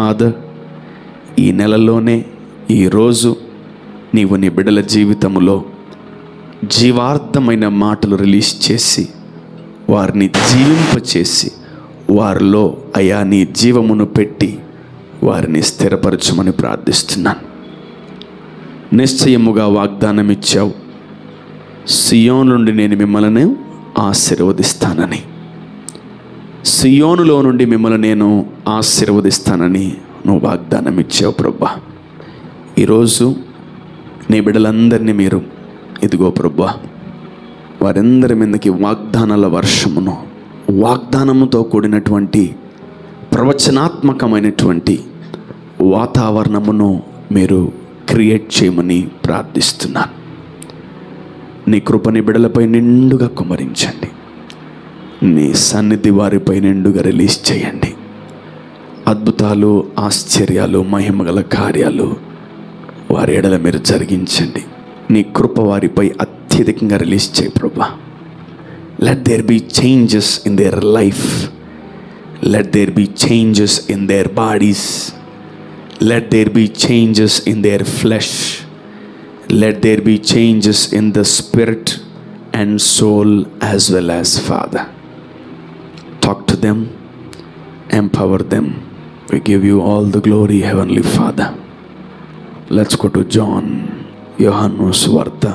Father, ఈ నెలలోనే ఈరోజు నీవు నీ బిడ్డల జీవితంలో జీవార్థమైన మాటలు రిలీజ్ చేసి వారిని జీవింపచేసి వారిలో అయా నీ జీవమును పెట్టి వారిని స్థిరపరచమని ప్రార్థిస్తున్నాను. నిశ్చయముగా వాగ్దానం ఇచ్చావు, సియోను నుండి నేను మిమ్మల్ని ఆశీర్వదిస్తానని, సియోనులో నుండి మిమ్మల్ని నేను ఆశీర్వదిస్తానని నువ్వు వాగ్దానం ఇచ్చావు ప్రభువా. ఈరోజు నీ బిడ్డలందరినీ మీరు ఇదిగో ప్రభువా, వారందరి మీదకి వాగ్దానాల వర్షమును, వాగ్దానముతో కూడినటువంటి ప్రవచనాత్మకమైనటువంటి వాతావరణమును మీరు క్రియేట్ చేయమని ప్రార్థిస్తున్నాను. నీ కృపని బిడ్డలపై నిండుగా కుమ్మరించండి. నీ సన్నిధి వారిపై నిండుగా రిలీజ్ చేయండి. అద్భుతాలు, ఆశ్చర్యాలు, మహిమగల కార్యాలు వారి ఎడల మీరు జరిగించండి. నీ కృప వారిపై అత్యధికంగా రిలీజ్ చేయి ప్రభువా. Let there be changes in their life, let there be changes in their bodies, let there be changes in their flesh, let there be changes in the spirit and soul as well as father. Talk to them, empower them. We give you all the glory, Heavenly Father. Let's go to John, యోహాను సువార్త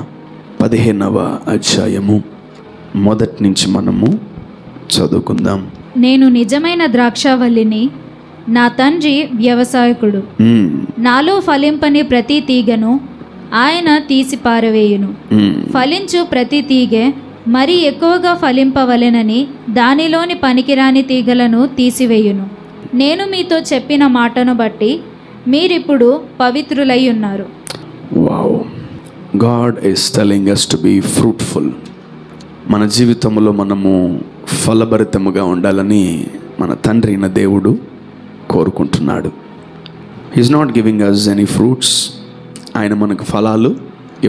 15వ అధ్యాయము మొదటి నుంచి మనము చదువుకుందాం. నేను నిజమైన ద్రాక్షావల్లిని, నా తండ్రి వ్యవసాయకుడు. నాలో ఫలింపని ప్రతి తీగను ఆయన తీసి పారవేయును. ఫలించు ప్రతి తీగె మరి ఎక్కువగా ఫలింపవలెనని దానిలోని పనికిరాని తీగలను తీసివేయును. నేను మీతో చెప్పిన మాటను బట్టి మీరిప్పుడు పవిత్రులై ఉన్నారు. Wow, God is telling us to be fruitful. మన జీవితంలో మనము ఫలభరితముగా ఉండాలని మన తండ్రి అయిన దేవుడు కోరుకుంటున్నాడు. He is not giving us any fruits. ఆయన మనకు ఫలాలు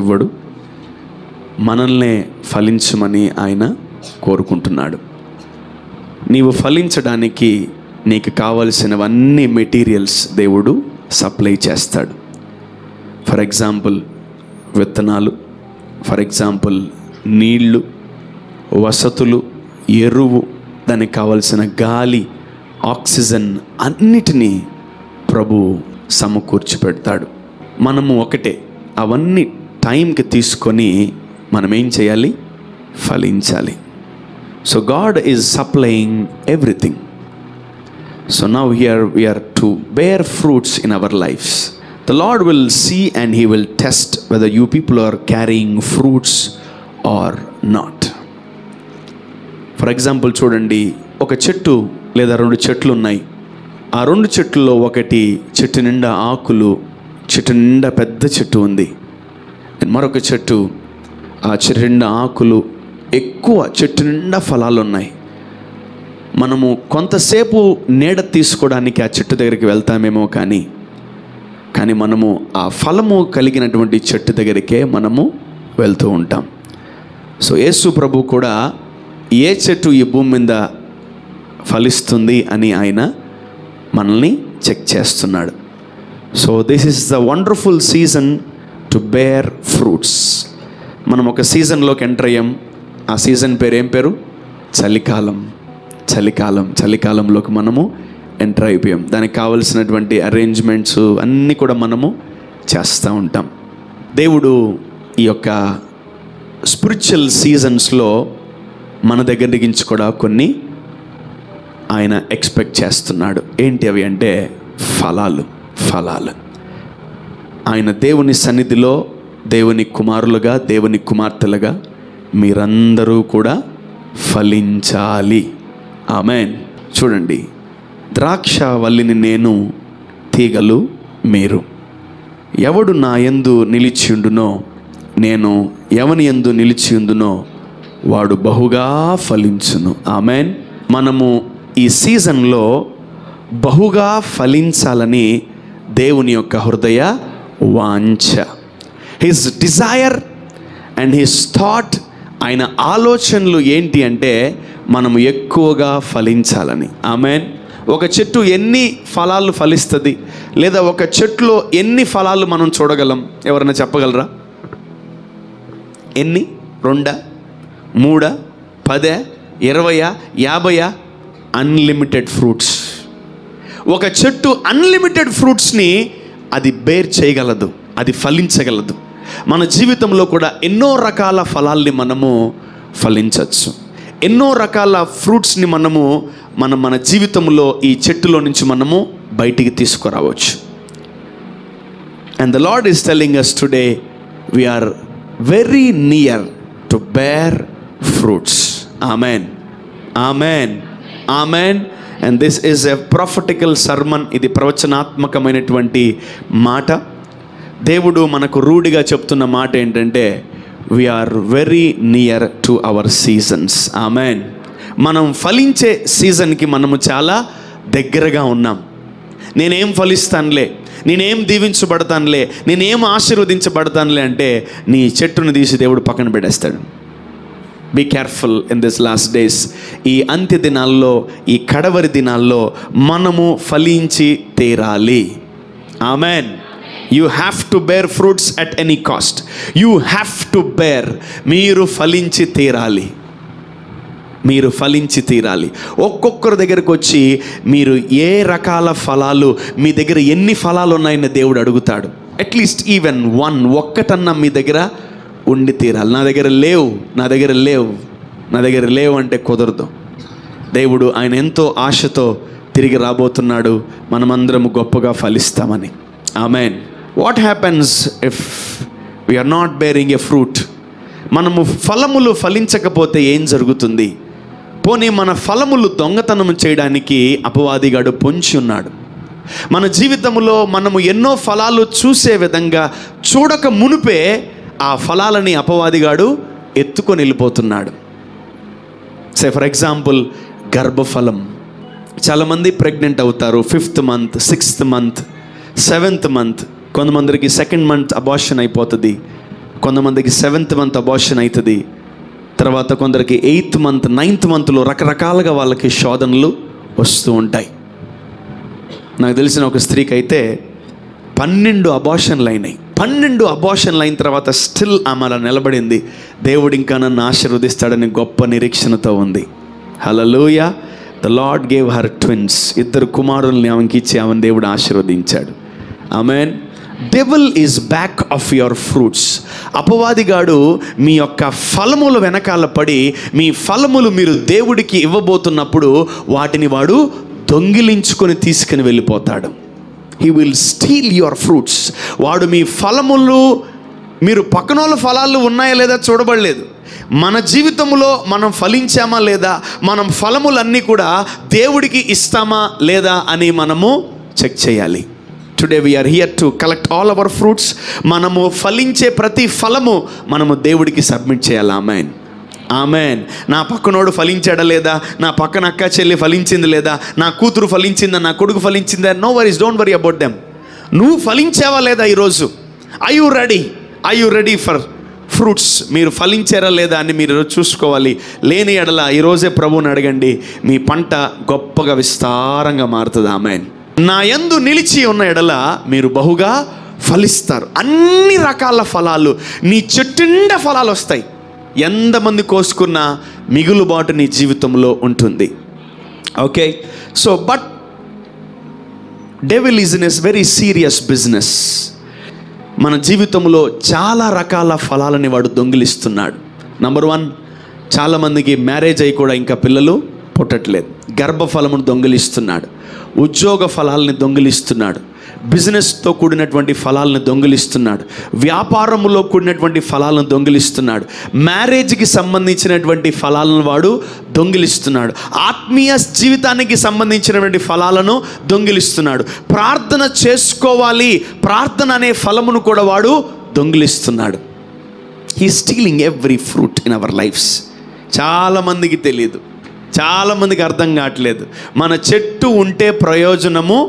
ఇవ్వడు, మనల్నే ఫలించమని ఆయన కోరుకుంటున్నాడు. నీవు ఫలించడానికి నీకు కావలసినవన్నీ మెటీరియల్స్ దేవుడు సప్లై చేస్తాడు. ఫర్ ఎగ్జాంపుల్ విత్తనాలు, ఫర్ ఎగ్జాంపుల్ నీళ్ళు, వసతులు, ఎరువు, దానికి కావలసిన గాలి, ఆక్సిజన్ అన్నిటినీ ప్రభు సమకూర్చి పెడతాడు. మనము ఒకటే, అవన్నీ టైంకి తీసుకొని మనం ఏం చేయాలి? ఫలించాలి. So God is supplying everything. So now here we are to bear fruits in our lives. The Lord will see and He will test whether you people are carrying fruits or not. For example, చూడండి, ఒక చెట్టు లేదా 2 చెట్లు ఉన్నాయి. ఆ 2 చెట్లలో ఒకటి చెట్టు నిండా ఆకులు, చెట్టు నిండా పెద్ద చెట్టు ఉంది. మరొక చెట్టు, ఆ చెట్టు నిండా ఆకులు ఎక్కువ, చెట్టు నిండా ఫలాలు ఉన్నాయి. మనము కొంతసేపు నీడ తీసుకోవడానికి ఆ చెట్టు దగ్గరికి వెళ్తామేమో, కానీ మనము ఆ ఫలము కలిగినటువంటి చెట్టు దగ్గరికే మనము వెళ్తూ ఉంటాం. సో యేసు ప్రభు కూడా ఏ చెట్టు ఈ భూమి మీద ఫలిస్తుంది అని ఆయన మనల్ని చెక్ చేస్తున్నాడు. So this is the wonderful season to bear fruits. మనం ఒక సీజన్లోకి ఎంటర్ అయ్యాం. ఆ సీజన్ పేరు ఏం పేరు? చలికాలం. చలికాలంలోకి మనము ఎంటర్ అయిపోయాం. దానికి కావలసినటువంటి అరేంజ్మెంట్స్ అన్నీ కూడా మనము చేస్తూ ఉంటాం. దేవుడు ఈ యొక్క స్పిరిచువల్ సీజన్స్లో మన దగ్గర నుంచి కూడా కొన్ని ఆయన ఎక్స్పెక్ట్ చేస్తున్నాడు. ఏంటి అవి అంటే ఫలాలు. ఆయన దేవుని సన్నిధిలో దేవుని కుమారులుగా, దేవుని కుమార్తెలుగా మీరందరూ కూడా ఫలించాలి. ఆమేన్. చూడండి, ద్రాక్షవల్లిని నేను, తీగలు మీరు. ఎవడు నా యందు నిలిచియుండునో, నేను ఎవని యందు నిలిచియుందునో వాడు బహుగా ఫలించును. ఆమేన్. మనము ఈ సీజన్లో బహుగా ఫలించాలని దేవుని యొక్క హృదయ వాంఛ, his desire and his thought, ఆయన ఆలోచనలు ఏంటి అంటే మనము ఎక్కువగా ఫలించాలని. ఆమేన్. ఒక చెట్టు ఎన్ని ఫలాలు ఫలిస్తుంది, లేదా ఒక చెట్టులో ఎన్ని ఫలాలు మనం చూడగలం? ఎవరైనా చెప్పగలరా? ఎన్ని? 2, 3, 10, 20, 50? Unlimited fruits. ఒక చెట్టు అన్లిమిటెడ్ ఫ్రూట్స్ని అది బేర్ చేయగలదు, అది ఫలించగలదు. మన జీవితంలో కూడా ఎన్నో రకాల ఫలాల్ని మనము ఫలించవచ్చు. ఎన్నో రకాల ఫ్రూట్స్ని మన జీవితంలో ఈ చెట్టులో నుంచి మనము బయటికి తీసుకురావచ్చు. And the lord is telling us today, we are very near to bear fruits. Amen. Amen. Amen. And this is a prophetical sermon. ఇది ప్రవచనాత్మకమైనటువంటి మాట. దేవుడు మనకు రూఢిగా చెప్తున్న మాట ఏంటంటే, we are very near to our seasons. Amen. మనం ఫలించే సీజన్కి మనము చాలా దగ్గరగా ఉన్నాం. నేనేం ఫలిస్తానులే, నేనేం దీవించబడతానులే, నేనేం ఆశీర్వదించబడతానులే అంటే నీ చెట్టును తీసి దేవుడు పక్కన పెట్టేస్తాడు. Be careful in this last days. ఈ అంత్య దినాల్లో, ఈ కడవరి దినాల్లో మనము ఫలించి తీరాలి. Amen. You have to bear fruits at any cost. You have to bear. మీరు ఫలించి తీరాలి, మీరు ఫలించి తీరాలి. ఒక్కొక్కరి దగ్గరకు వచ్చి మీరు ఏ రకాల ఫలాలు, మీ దగ్గర ఎన్ని ఫలాలు ఉన్నాయని దేవుడు అడుగుతాడు. అట్లీస్ట్ ఈవెన్ ఒక్కటన్నా మీ దగ్గర ఉండి తీరాలి. నా దగ్గర లేవు అంటే కుదరదు. దేవుడు ఆయన ఎంతో ఆశతో తిరిగి రాబోతున్నాడు, మనమందరము గొప్పగా ఫలిస్తామని. Amen. What happens if we're not bearing a fruit? మనము ఫలములు ఫలించకపోతే ఏం జరుగుతుంది? పోనీ మన ఫలములు దొంగతనం చేయడానికి అపవాదిగాడు పొంచి ఉన్నాడు. మన జీవితంలో మనము ఎన్నో ఫలాలు చూసే విధంగా చూడక మునుపే ఆ ఫలాలని అపవాదిగాడు ఎత్తుకొని వెళ్ళిపోతున్నాడు. సే ఫర్ ఎగ్జాంపుల్, గర్భఫలం. చాలామంది ప్రెగ్నెంట్ అవుతారు 5th month, 6th month, 7th month. కొంతమందికి 2nd month అబార్షన్ అయిపోతుంది, కొంతమందికి 7th month అబార్షన్ అవుతుంది. తర్వాత కొందరికి 8th month, 9th monthలో రకరకాలుగా వాళ్ళకి శోధనలు వస్తూ ఉంటాయి. నాకు తెలిసిన ఒక స్త్రీకి అయితే 12 అబార్షన్లు అయినాయి. 12 అబార్షన్లు అయిన తర్వాత స్టిల్ ఆమె అలా నిలబడింది. దేవుడు ఇంకా నన్ను ఆశీర్వదిస్తాడని గొప్ప నిరీక్షణతో ఉంది. Hallelujah. The lord gave her twins. 2 కుమారుల్ని ఆమెకి ఇచ్చి ఆమెను దేవుడు ఆశీర్వదించాడు. Amen. Devil is back of your fruits. అపవాదిగాడు మీ యొక్క ఫలముల వెనకాల పడి, మీ ఫలములు మీరు దేవుడికి ఇవ్వబోతున్నప్పుడు వాటిని వాడు దొంగిలించుకొని తీసుకుని వెళ్ళిపోతాడు. He will steel your fruits. వాడు మీ ఫలములు, మీరు పక్కనోళ్ళ ఫలాలు ఉన్నాయా లేదా చూడబడలేదు. మన జీవితంలో మనం ఫలించామా లేదా, మనం ఫలములన్నీ కూడా దేవుడికి ఇస్తామా లేదా అని మనము చెక్ చేయాలి. Today we're here to collect all our fruits. మనము ఫలించే ప్రతి ఫలము మనము దేవుడికి సబ్మిట్ చేయాలి. ఆమెన్. ఆమెన్. నా పక్కనోడు ఫలించాడా లేదా, నా పక్కన అక్క చెల్లి ఫలించింది లేదా, నా కూతురు ఫలించిందా, నా కొడుకు ఫలించిందా, no worries, don't worry about them. నువ్వు ఫలించావా లేదా ఈరోజు? I you ready for fruits? మీరు ఫలించారా లేదా అని మీరు చూసుకోవాలి. లేని ఎడల ఈరోజే ప్రభువుని అడగండి, మీ పంట గొప్పగా విస్తారంగా మారుతుంది. ఆమెన్. నా యందు నిలిచి ఉన్న ఎడల మీరు బహుగా ఫలిస్తారు. అన్ని రకాల ఫలాలు, నీ చెట్టు నిండా ఫలాలు వస్తాయి. ఎంతమంది కోసుకున్నా మిగులుబాటు నీ జీవితంలో ఉంటుంది. Okay. So but devil is in a very serious business. మన జీవితంలో చాలా రకాల ఫలాలని వాడు దొంగిలిస్తున్నాడు. నంబర్ 1, చాలామందికి మ్యారేజ్ అయ్యి కూడా ఇంకా పిల్లలు పుట్టట్లేదు. గర్భఫలమును దొంగిలిస్తున్నాడు, ఉద్యోగ ఫలాలని దొంగిలిస్తున్నాడు, బిజినెస్తో కూడినటువంటి ఫలాలను దొంగిలిస్తున్నాడు, వ్యాపారములో కూడినటువంటి ఫలాలను దొంగిలిస్తున్నాడు, మ్యారేజ్కి సంబంధించినటువంటి ఫలాలను వాడు దొంగిలిస్తున్నాడు, ఆత్మీయ జీవితానికి సంబంధించినటువంటి ఫలాలను దొంగిలిస్తున్నాడు, ప్రార్థన చేసుకోవాలి, ప్రార్థన అనే ఫలమును కూడా వాడు దొంగిలిస్తున్నాడు. He stealing every fruit in our lives. చాలామందికి తెలియదు, చాలామందికి అర్థం కావట్లేదు. మన చెట్టు ఉంటే ప్రయోజనము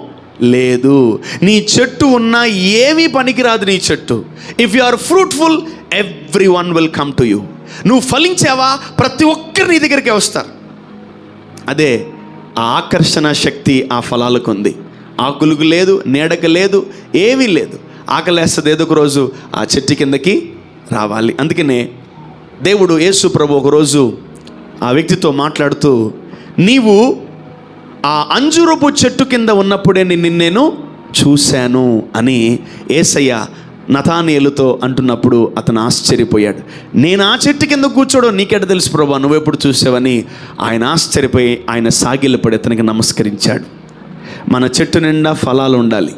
లేదు. నీ చెట్టు ఉన్నా ఏమీ పనికిరాదు నీ చెట్టు. If you are fruitful, everyone will come to you. నువ్వు ఫలించావా, ప్రతి ఒక్కరు నీ దగ్గరికి వస్తారు. అదే ఆ ఆకర్షణ శక్తి ఆ ఫలాలకు ఉంది. ఆకులకు లేదు, నీడకు లేదు, ఏమీ లేదు. ఆకలేస్తుంది, ఏదో ఒక రోజు ఆ చెట్టు కిందకి రావాలి. అందుకనే దేవుడు యేసు ప్రభు ఒకరోజు ఆ వ్యక్తితో మాట్లాడుతూ, నీవు ఆ అంజూరపు చెట్టు కింద ఉన్నప్పుడే నేను చూశాను అని యేసయ్య నతానియేలుతో అంటున్నప్పుడు అతను ఆశ్చర్యపోయాడు. నేను ఆ చెట్టు కింద కూర్చోవడం నీకెట తెలుసు ప్రభా, నువ్వెప్పుడు చూసావని ఆయన ఆశ్చర్యపోయి ఆయన సాగిలపడి అతనికి నమస్కరించాడు. మన చెట్టు నిండా ఫలాలు ఉండాలి.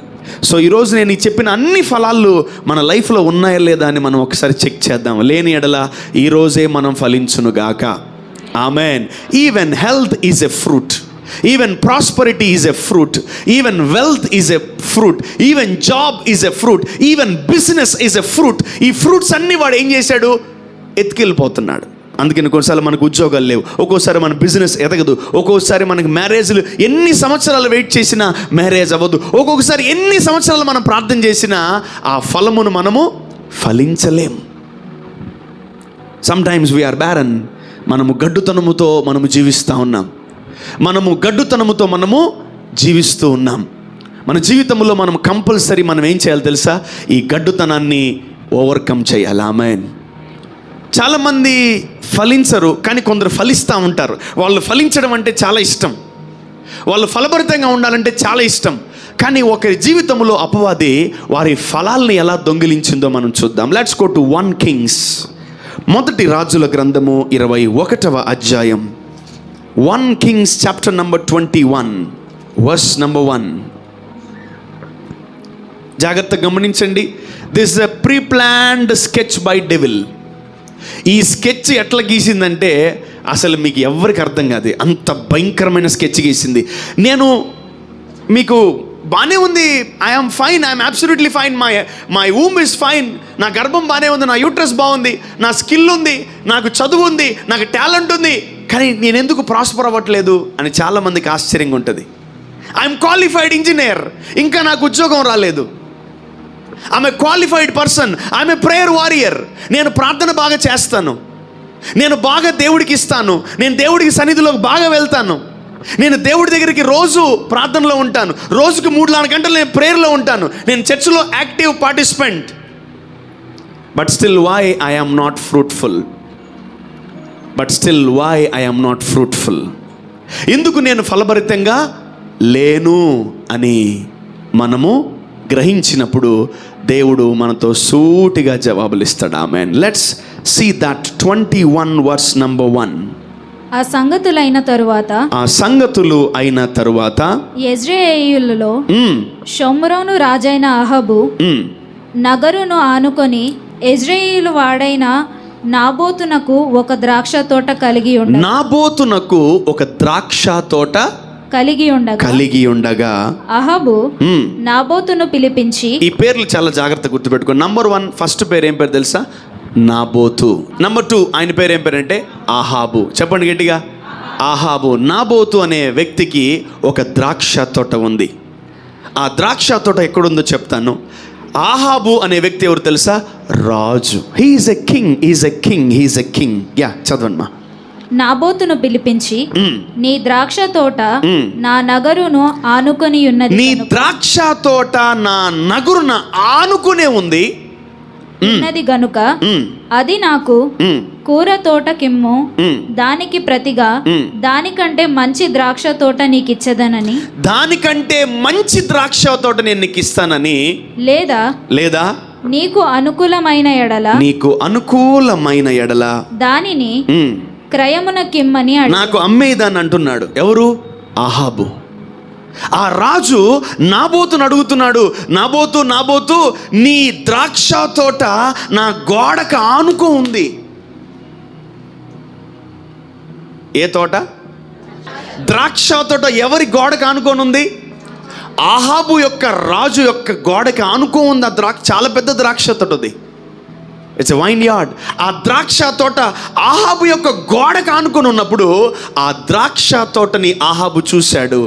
సో ఈరోజు నేను ఈ చెప్పిన అన్ని ఫలాలు మన లైఫ్లో ఉన్నాయా లేదా అని మనం ఒకసారి చెక్ చేద్దాం. లేని ఎడల ఈరోజే మనం ఫలించునుగాక. Amen. Even health is a fruit, even prosperity is a fruit, even wealth is a fruit, even job is a fruit, even business is a fruit. ఈ ఫ్రూట్స్ అన్నీ వాడు ఏం చేశాడు? ఎత్తుకెళ్ళిపోతున్నాడు. అందుకని కొన్నిసార్లు మనకు ఉద్యోగాలు లేవు, ఒక్కోసారి మన బిజినెస్ ఎదగదు, ఒక్కొక్కసారి మనకు మ్యారేజ్లు ఎన్ని సంవత్సరాలు వెయిట్ చేసినా మ్యారేజ్ అవ్వదు, ఒక్కొక్కసారి ఎన్ని సంవత్సరాలు మనం ప్రార్థన చేసినా ఆ ఫలమును మనము ఫలించలేము. Sometimes we are barren. మనము గడ్డుతనముతో మనము జీవిస్తూ ఉన్నాం, మనము గడ్డుతనముతో మనము జీవిస్తూ ఉన్నాం. మన జీవితంలో మనం కంపల్సరీ మనం ఏం చేయాలి తెలుసా? ఈ గడ్డుతనాన్ని ఓవర్కమ్ చేయాలి. ఆమేన్. చాలామంది ఫలించరు, కానీ కొందరు ఫలిస్తూ ఉంటారు. వాళ్ళు ఫలించడం అంటే చాలా ఇష్టం, వాళ్ళు ఫలభరితంగా ఉండాలంటే చాలా ఇష్టం. కానీ ఒకరి జీవితంలో అపవాది వారి ఫలాల్ని ఎలా దొంగిలించిందో మనం చూద్దాం. లెట్స్ గో టు 1 Kings, మొదటి రాజుల గ్రంథము 21వ అధ్యాయం. 1 Kings chapter number 21 verse number 1. జాగ్రత్తగా గమనించండి. This is a pre planned sketch by devil. ఈ స్కెచ్ ఎట్లా గీసిందంటే అసలు మీకు ఎవరికి అర్థం కాదు, అంత భయంకరమైన స్కెచ్ గీసింది. నేను మీకు బాగానే ఉంది, I'm fine, I'm absolutely fine, my womb is fine, నా గర్భం బాగానే ఉంది, నా యూట్రస్ బాగుంది, నా స్కిల్ ఉంది, నాకు చదువు ఉంది, నాకు టాలెంట్ ఉంది, కానీ నేను ఎందుకు ప్రాస్పర్ అవ్వట్లేదు అని చాలామందికి ఆశ్చర్యంగా ఉంటుంది. ఐఎమ్ క్వాలిఫైడ్ ఇంజనీర్, ఇంకా నాకు ఉద్యోగం రాలేదు. I'm a qualified person, I'm a prayer warrior, నేను ప్రార్థన బాగా చేస్తాను, నేను బాగా దేవుడికి ఇస్తాను, నేను దేవుడికి సన్నిధిలోకి బాగా వెళ్తాను, నేను దేవుడి దగ్గరికి రోజు ప్రార్థనలో ఉంటాను, రోజుకు 3-4 గంటలు నేను ప్రేయర్లో ఉంటాను, నేను చర్చిలో active participant. But still why I am not fruitful? ఎందుకు నేను ఫలభరితంగా లేను అని మనము గ్రహించినప్పుడు దేవుడు మనతో సూటిగా జవాబులు ఇస్తాడు. Amen. Let's see that 21 verse number 1. ఆ సంగతులు అయిన తరువాత యెజ్రెయేలులో షోమ్రోను రాజైన అహాబు నగరును ఆనుకొని యెజ్రెయేలు వాడైన నాబోతునకు ఒక ద్రాక్ష తోట కలిగి ఉండగా అహాబు నాబోతును పిలిపించి, ఈ పేర్లు చాలా జాగ్రత్తగా గుర్తుపెట్టుకో. నంబర్ 1 ఫస్ట్ పేరు ఏం పేరు తెలుసా? నాబోతు. నంబర్ 2 ఆయన పేరు ఏం పేరు అంటే ఆహాబు. చెప్పండి గట్టిగా, ఆహాబు. నాబోతు అనే వ్యక్తికి ఒక ద్రాక్ష తోట ఉంది. ఆ ద్రాక్ష తోట ఎక్కడుందో చెప్తాను. ఆహాబు అనే వ్యక్తి ఎవరు తెలుసా? రాజు. He is a king. యా, చదవండి మా. నాబోతును పిలిపించి, నీ ద్రాక్ష తోట నా నగరును ఆనుకొని ఉన్నది, నీ ద్రాక్ష తోట నా నగరున ఆనుకునే ఉంది ఉన్నది గనుక అది నాకు కూర తోట కిమ్ము, దానికి ప్రతిగా దానికంటే మంచి ద్రాక్ష తోట నీకిచ్చదనని, దానికంటే మంచి ద్రాక్ష తోట నేను నీకు ఇస్తానని, లేదా నీకు అనుకూలమైన ఎడల దానిని క్రయమున కిమ్మని నాకు అమ్మేదాన్ని అంటున్నాడు. ఎవరు? ఆహాబు. ఆ రాజు నాబోతును అడుగుతున్నాడు, నాబోతు నీ ద్రాక్ష తోట నా గోడకు ఆనుకో ఉంది. ఏ తోట? ద్రాక్ష తోట ఎవరి గోడకు ఆనుకొని ఉంది? ఆహాబు యొక్క రాజు యొక్క గోడకి ఆనుకో ఉంది. ఆ ద్రాక్ష చాలా పెద్ద ద్రాక్ష తోట ఉంది. It's a wine yard. ఆ ద్రాక్ష తోట ఆహాబు యొక్క గోడకు ఆనుకొని ఉన్నప్పుడు ఆ ద్రాక్ష తోటని ఆహాబు చూశాడు,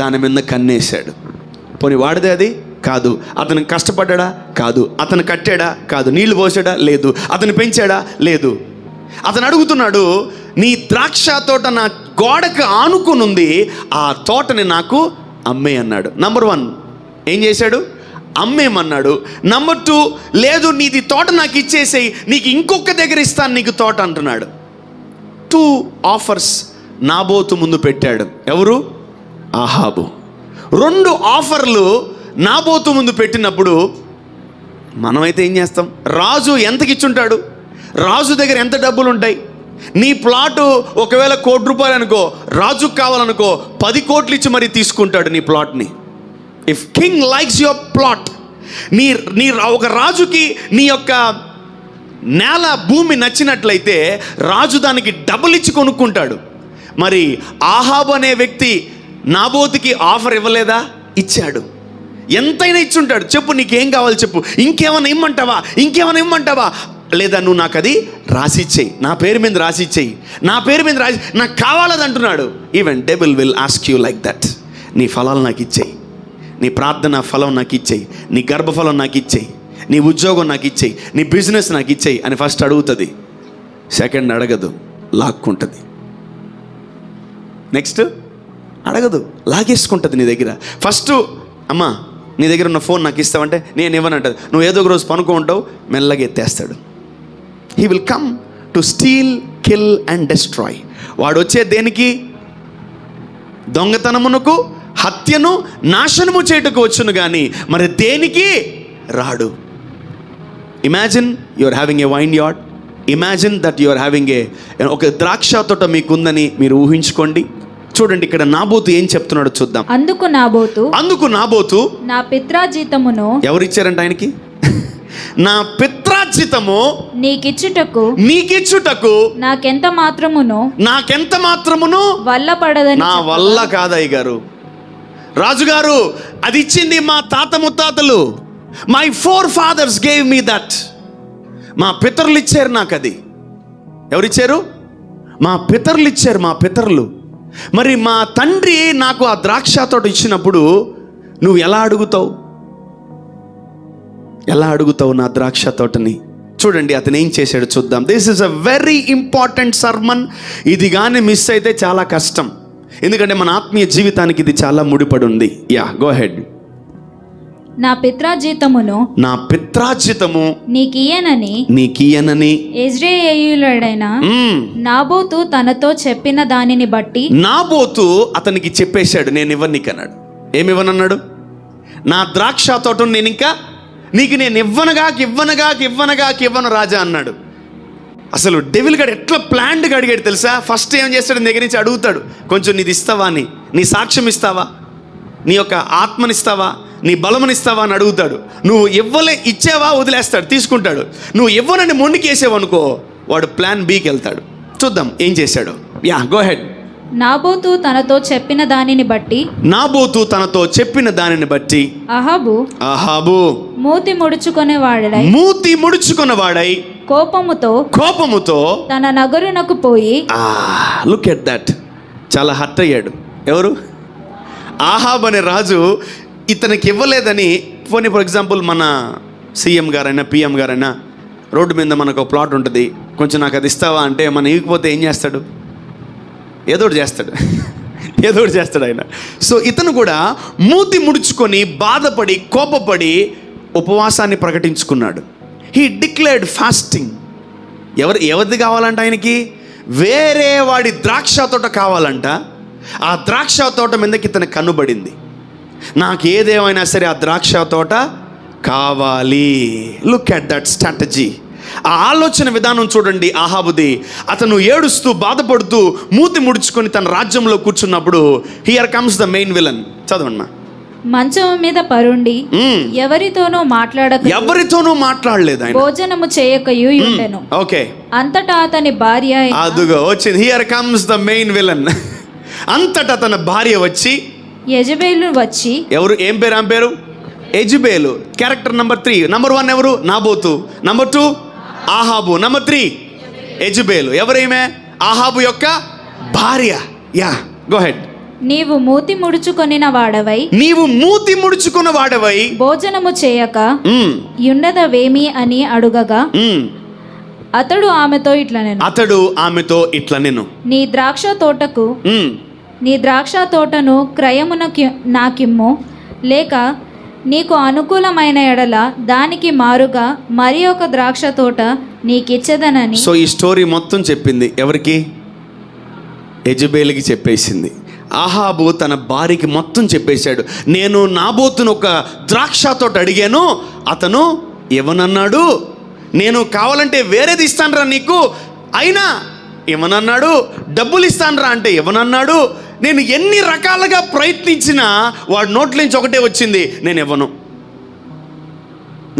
దాని మీద కన్నేశాడు. పోనీ వాడిదే అది? కాదు. అతను కష్టపడ్డా? కాదు. అతను కట్టాడా? కాదు. నీళ్లు పోసాడా? లేదు. అతను పెంచాడా? లేదు. అతను అడుగుతున్నాడు, నీ ద్రాక్ష తోట నా గోడకు ఆనుకుని ఉంది, ఆ తోటని నాకు అమ్మే అన్నాడు. నంబర్ 1 ఏం చేశాడు? అమ్మేమన్నాడు. నంబర్ 2, లేదు నీది తోట నాకు ఇచ్చేసేయి, నీకు ఇంకొక దగ్గర ఇస్తాను నీకు తోట అంటున్నాడు. 2 ఆఫర్స్ నాబోతు ముందు పెట్టాడు. ఎవరు? ఆహాబు. 2 ఆఫర్లు నాబోతు ముందు పెట్టినప్పుడు మనమైతే ఏం చేస్తాం? రాజు ఎంతకి ఇచ్చుంటాడు? రాజు దగ్గర ఎంత డబ్బులు ఉంటాయి? నీ ప్లాటు ఒకవేళ ₹1,00,00,000 అనుకో, రాజుకు కావాలనుకో 10 కోట్లు ఇచ్చి మరీ తీసుకుంటాడు నీ ప్లాట్ని. If king likes your plot, నీ ఒక రాజుకి నీ యొక్క నేల భూమి నచ్చినట్లయితే రాజు దానికి డబ్బులు ఇచ్చి కొనుక్కుంటాడు. మరి ఆహాబు అనే వ్యక్తి నాబోతుకి ఆఫర్ ఇవ్వలేదా? ఇచ్చాడు. ఎంతైనా ఇచ్చుంటాడు. చెప్పు నీకేం కావాలి చెప్పు, ఇంకేమైనా ఇమ్మంటావా? లేదా నువ్వు నాకు అది రాసిచ్చేయి, నా పేరు మీద రాసిచ్చేయి, నాకు కావాలది అంటున్నాడు. Even devil will ask you like that. నీ ఫలాలు నాకు ఇచ్చేయి, నీ ప్రార్థన ఫలం నాకు ఇచ్చేయి, నీ గర్భఫలం నాకు ఇచ్చేయి, నీ ఉద్యోగం నాకు ఇచ్చేయి, నీ బిజినెస్ నాకు ఇచ్చేయి అని ఫస్ట్ అడుగుతుంది. సెకండ్ అడగదు, లాక్కుంటుంది. నెక్స్ట్ అడగదు, లాగేసుకుంటుంది నీ దగ్గర. ఫస్ట్ అమ్మా నీ దగ్గర ఉన్న ఫోన్ నాకు ఇస్తావంటే నేను ఇవ్వనంటది. నువ్వు ఏదో ఒక రోజు పనుకో ఉంటావు, మెల్లగా ఎత్తేస్తాడు. He will come to steal, kill and destroy. వాడు వచ్చే దేనికి? దొంగతనమునకు, హత్యను, నాశనము చేయుటకు వచ్చును కానీ మరి దేనికి రాడు. Imagine you're having a vineyard. Imagine that you're having ఒక ద్రాక్ష తోట మీకుందని మీరు ఊహించుకోండి. చూడండి ఇక్కడ నాబోతు ఏం చెప్తున్నాడో చూద్దాం. అందుకు నాబోతు నా పిత్రాజీతమును ఎవరిచ్చారంట ఆయనకి? నా పిత్రార్జితము నీకిచ్చుటకు నాకెంత మాత్రమును వల్లపడదని. నా వల్ల కాదయ్య గారు, రాజుగారు అది ఇచ్చింది మా తాత ముత్తాతలు. My forefathers gave me that. మా పితరులు ఇచ్చారు నాకు అది. ఎవరిచ్చారు? మా పితరులు ఇచ్చారు, మా పితరులు. మరి మా తండ్రి నాకు ఆ ద్రాక్ష తోట ఇచ్చినప్పుడు నువ్వు ఎలా అడుగుతావు నా ద్రాక్ష తోటని? చూడండి అతను ఏం చేశాడు చూద్దాం. This is a very important sermon. ఇది కానీ మిస్ అయితే చాలా కష్టం, ఎందుకంటే మన ఆత్మీయ జీవితానికి ఇది చాలా ముడిపడి ఉంది. Yeah, go head. నా పిత్రార్జితము నీకియ్యనని యెజ్రెయేలీయుడైన నాబోతు తనతో చెప్పిన దానిని బట్టి. నాబోతు అతనికి చెప్పేశాడు, నేను ఇవ్వను నీకు అన్నాడు. ఏమివ్వనన్నాడు? నా ద్రాక్ష తోటను నేను ఇంకా నీకు నేను ఇవ్వను రాజా అన్నాడు. అసలు డెవిల్ గడు ఎట్లా ప్లాన్డ్గా అడిగాడు తెలుసా? ఫస్ట్ ఏం చేస్తాడు? దగ్గర నుంచి అడుగుతాడు, కొంచెం నీది ఇస్తావా అని, నీ సాక్ష్యం ఇస్తావా, నీ యొక్క ఆత్మనిస్తావా, నీ బలమనిస్తావా అని అడుగుతాడు. నువ్వు ఇచ్చావా వదిలేస్తాడు, తీసుకుంటాడు. నువ్వు ఇవ్వనని మొండికేసావనుకో వాడు ప్లాన్ బికి వెళ్తాడు. చూద్దాం ఏం చేశాడు. Yeah, go head. నాబోతు తనతో చెప్పిన దానిని బట్టి అహాబు మూతి ముడుచుకొనేవాడై కోపముతో తన నగరునకు పోయి. Look at that. చాలా హర్ట్ అయ్యాడు. ఎవరు? ఆహాబ్ అనే రాజు ఇతనికి ఇవ్వలేదని. ఫర్ ఎగ్జాంపుల్ మన సీఎం గారైనా పిఎం గారైనా రోడ్డు మీద మనకు ఒక ప్లాట్ ఉంటుంది, కొంచెం నాకు అది ఇస్తావా అంటే మనం ఇవ్వకపోతే ఏం చేస్తాడు? ఏదో ఒకటి చేస్తాడు ఆయన. సో ఇతను కూడా మూతి ముడుచుకొని బాధపడి కోపపడి ఉపవాసాన్ని ప్రకటించుకున్నాడు. He declared fasting. ఎవరిది కావాలంట ఆయనకి? వేరే వాడి ద్రాక్ష తోట కావాలంట. ఆ ద్రాక్ష తోట మీదకి ఇతను కన్నుబడింది. నాకు ఏదేమైనా సరే ఆ ద్రాక్ష తోట కావాలి. Look at that strategy. ఆ ఆలోచన విధానం చూడండి ఆహాబుది. అతను ఏడుస్తూ బాధపడుతూ మూతి ముడుచుకొని తన రాజ్యంలో కూర్చున్నప్పుడు here comes the main villain. చదవండి. మంచం మీద పరుండి ఎవరితోనూ మాట్లాడలేదు ఆయన. భోజనము చేయకయు ఉండెను. ఓకే. అంతటా అతని భార్య. అదుగో వచ్చింది. Here comes the main villain. అంతటా తన భార్య వచ్చి, యెజబెలు వచ్చి. ఎవరు? ఏం పేరు? ఆమె పేరు యెజబెలు. Character number 3. నెంబర్ 1 ఎవరు? నాబోతు. నెంబర్ 2 ఆహాబు. నెంబర్ 3 యెజబెలు. ఎవరేమే? ఆహాబు యొక్క భార్య. Yeah, go head. నీవు మూతి ముడుచుకొనిన వాడవై భోజనము చేయక యుండదవేమి అని అడుగగా అతడు ఆమెతో ఇట్లా నేను నీ ద్రాక్ష తోటను క్రయమునకి నాకిమ్ము, లేక నీకు అనుకూలమైన ఎడల దానికి మారుగా మరి ఒక ద్రాక్ష తోట నీకిచ్చేదనని. సో ఈ స్టోరీ మొత్తం చెప్పింది ఎవరికి? యెజబెలుకి చెప్పేసింది. ఆహాబు తన భార్యకి మొత్తం చెప్పేశాడు. నేను నాబోతును ఒక ద్రాక్ష తోట అడిగాను, అతను ఇవ్వనన్నాడు. నేను కావాలంటే వేరేది ఇస్తానురా నీకు, అయినా ఇవ్వనన్నాడు. డబ్బులు ఇస్తానురా అంటే ఇవ్వనన్నాడు. నేను ఎన్ని రకాలుగా ప్రయత్నించినా వాడి నోట్ల నుంచి ఒకటే వచ్చింది, నేను ఇవ్వను.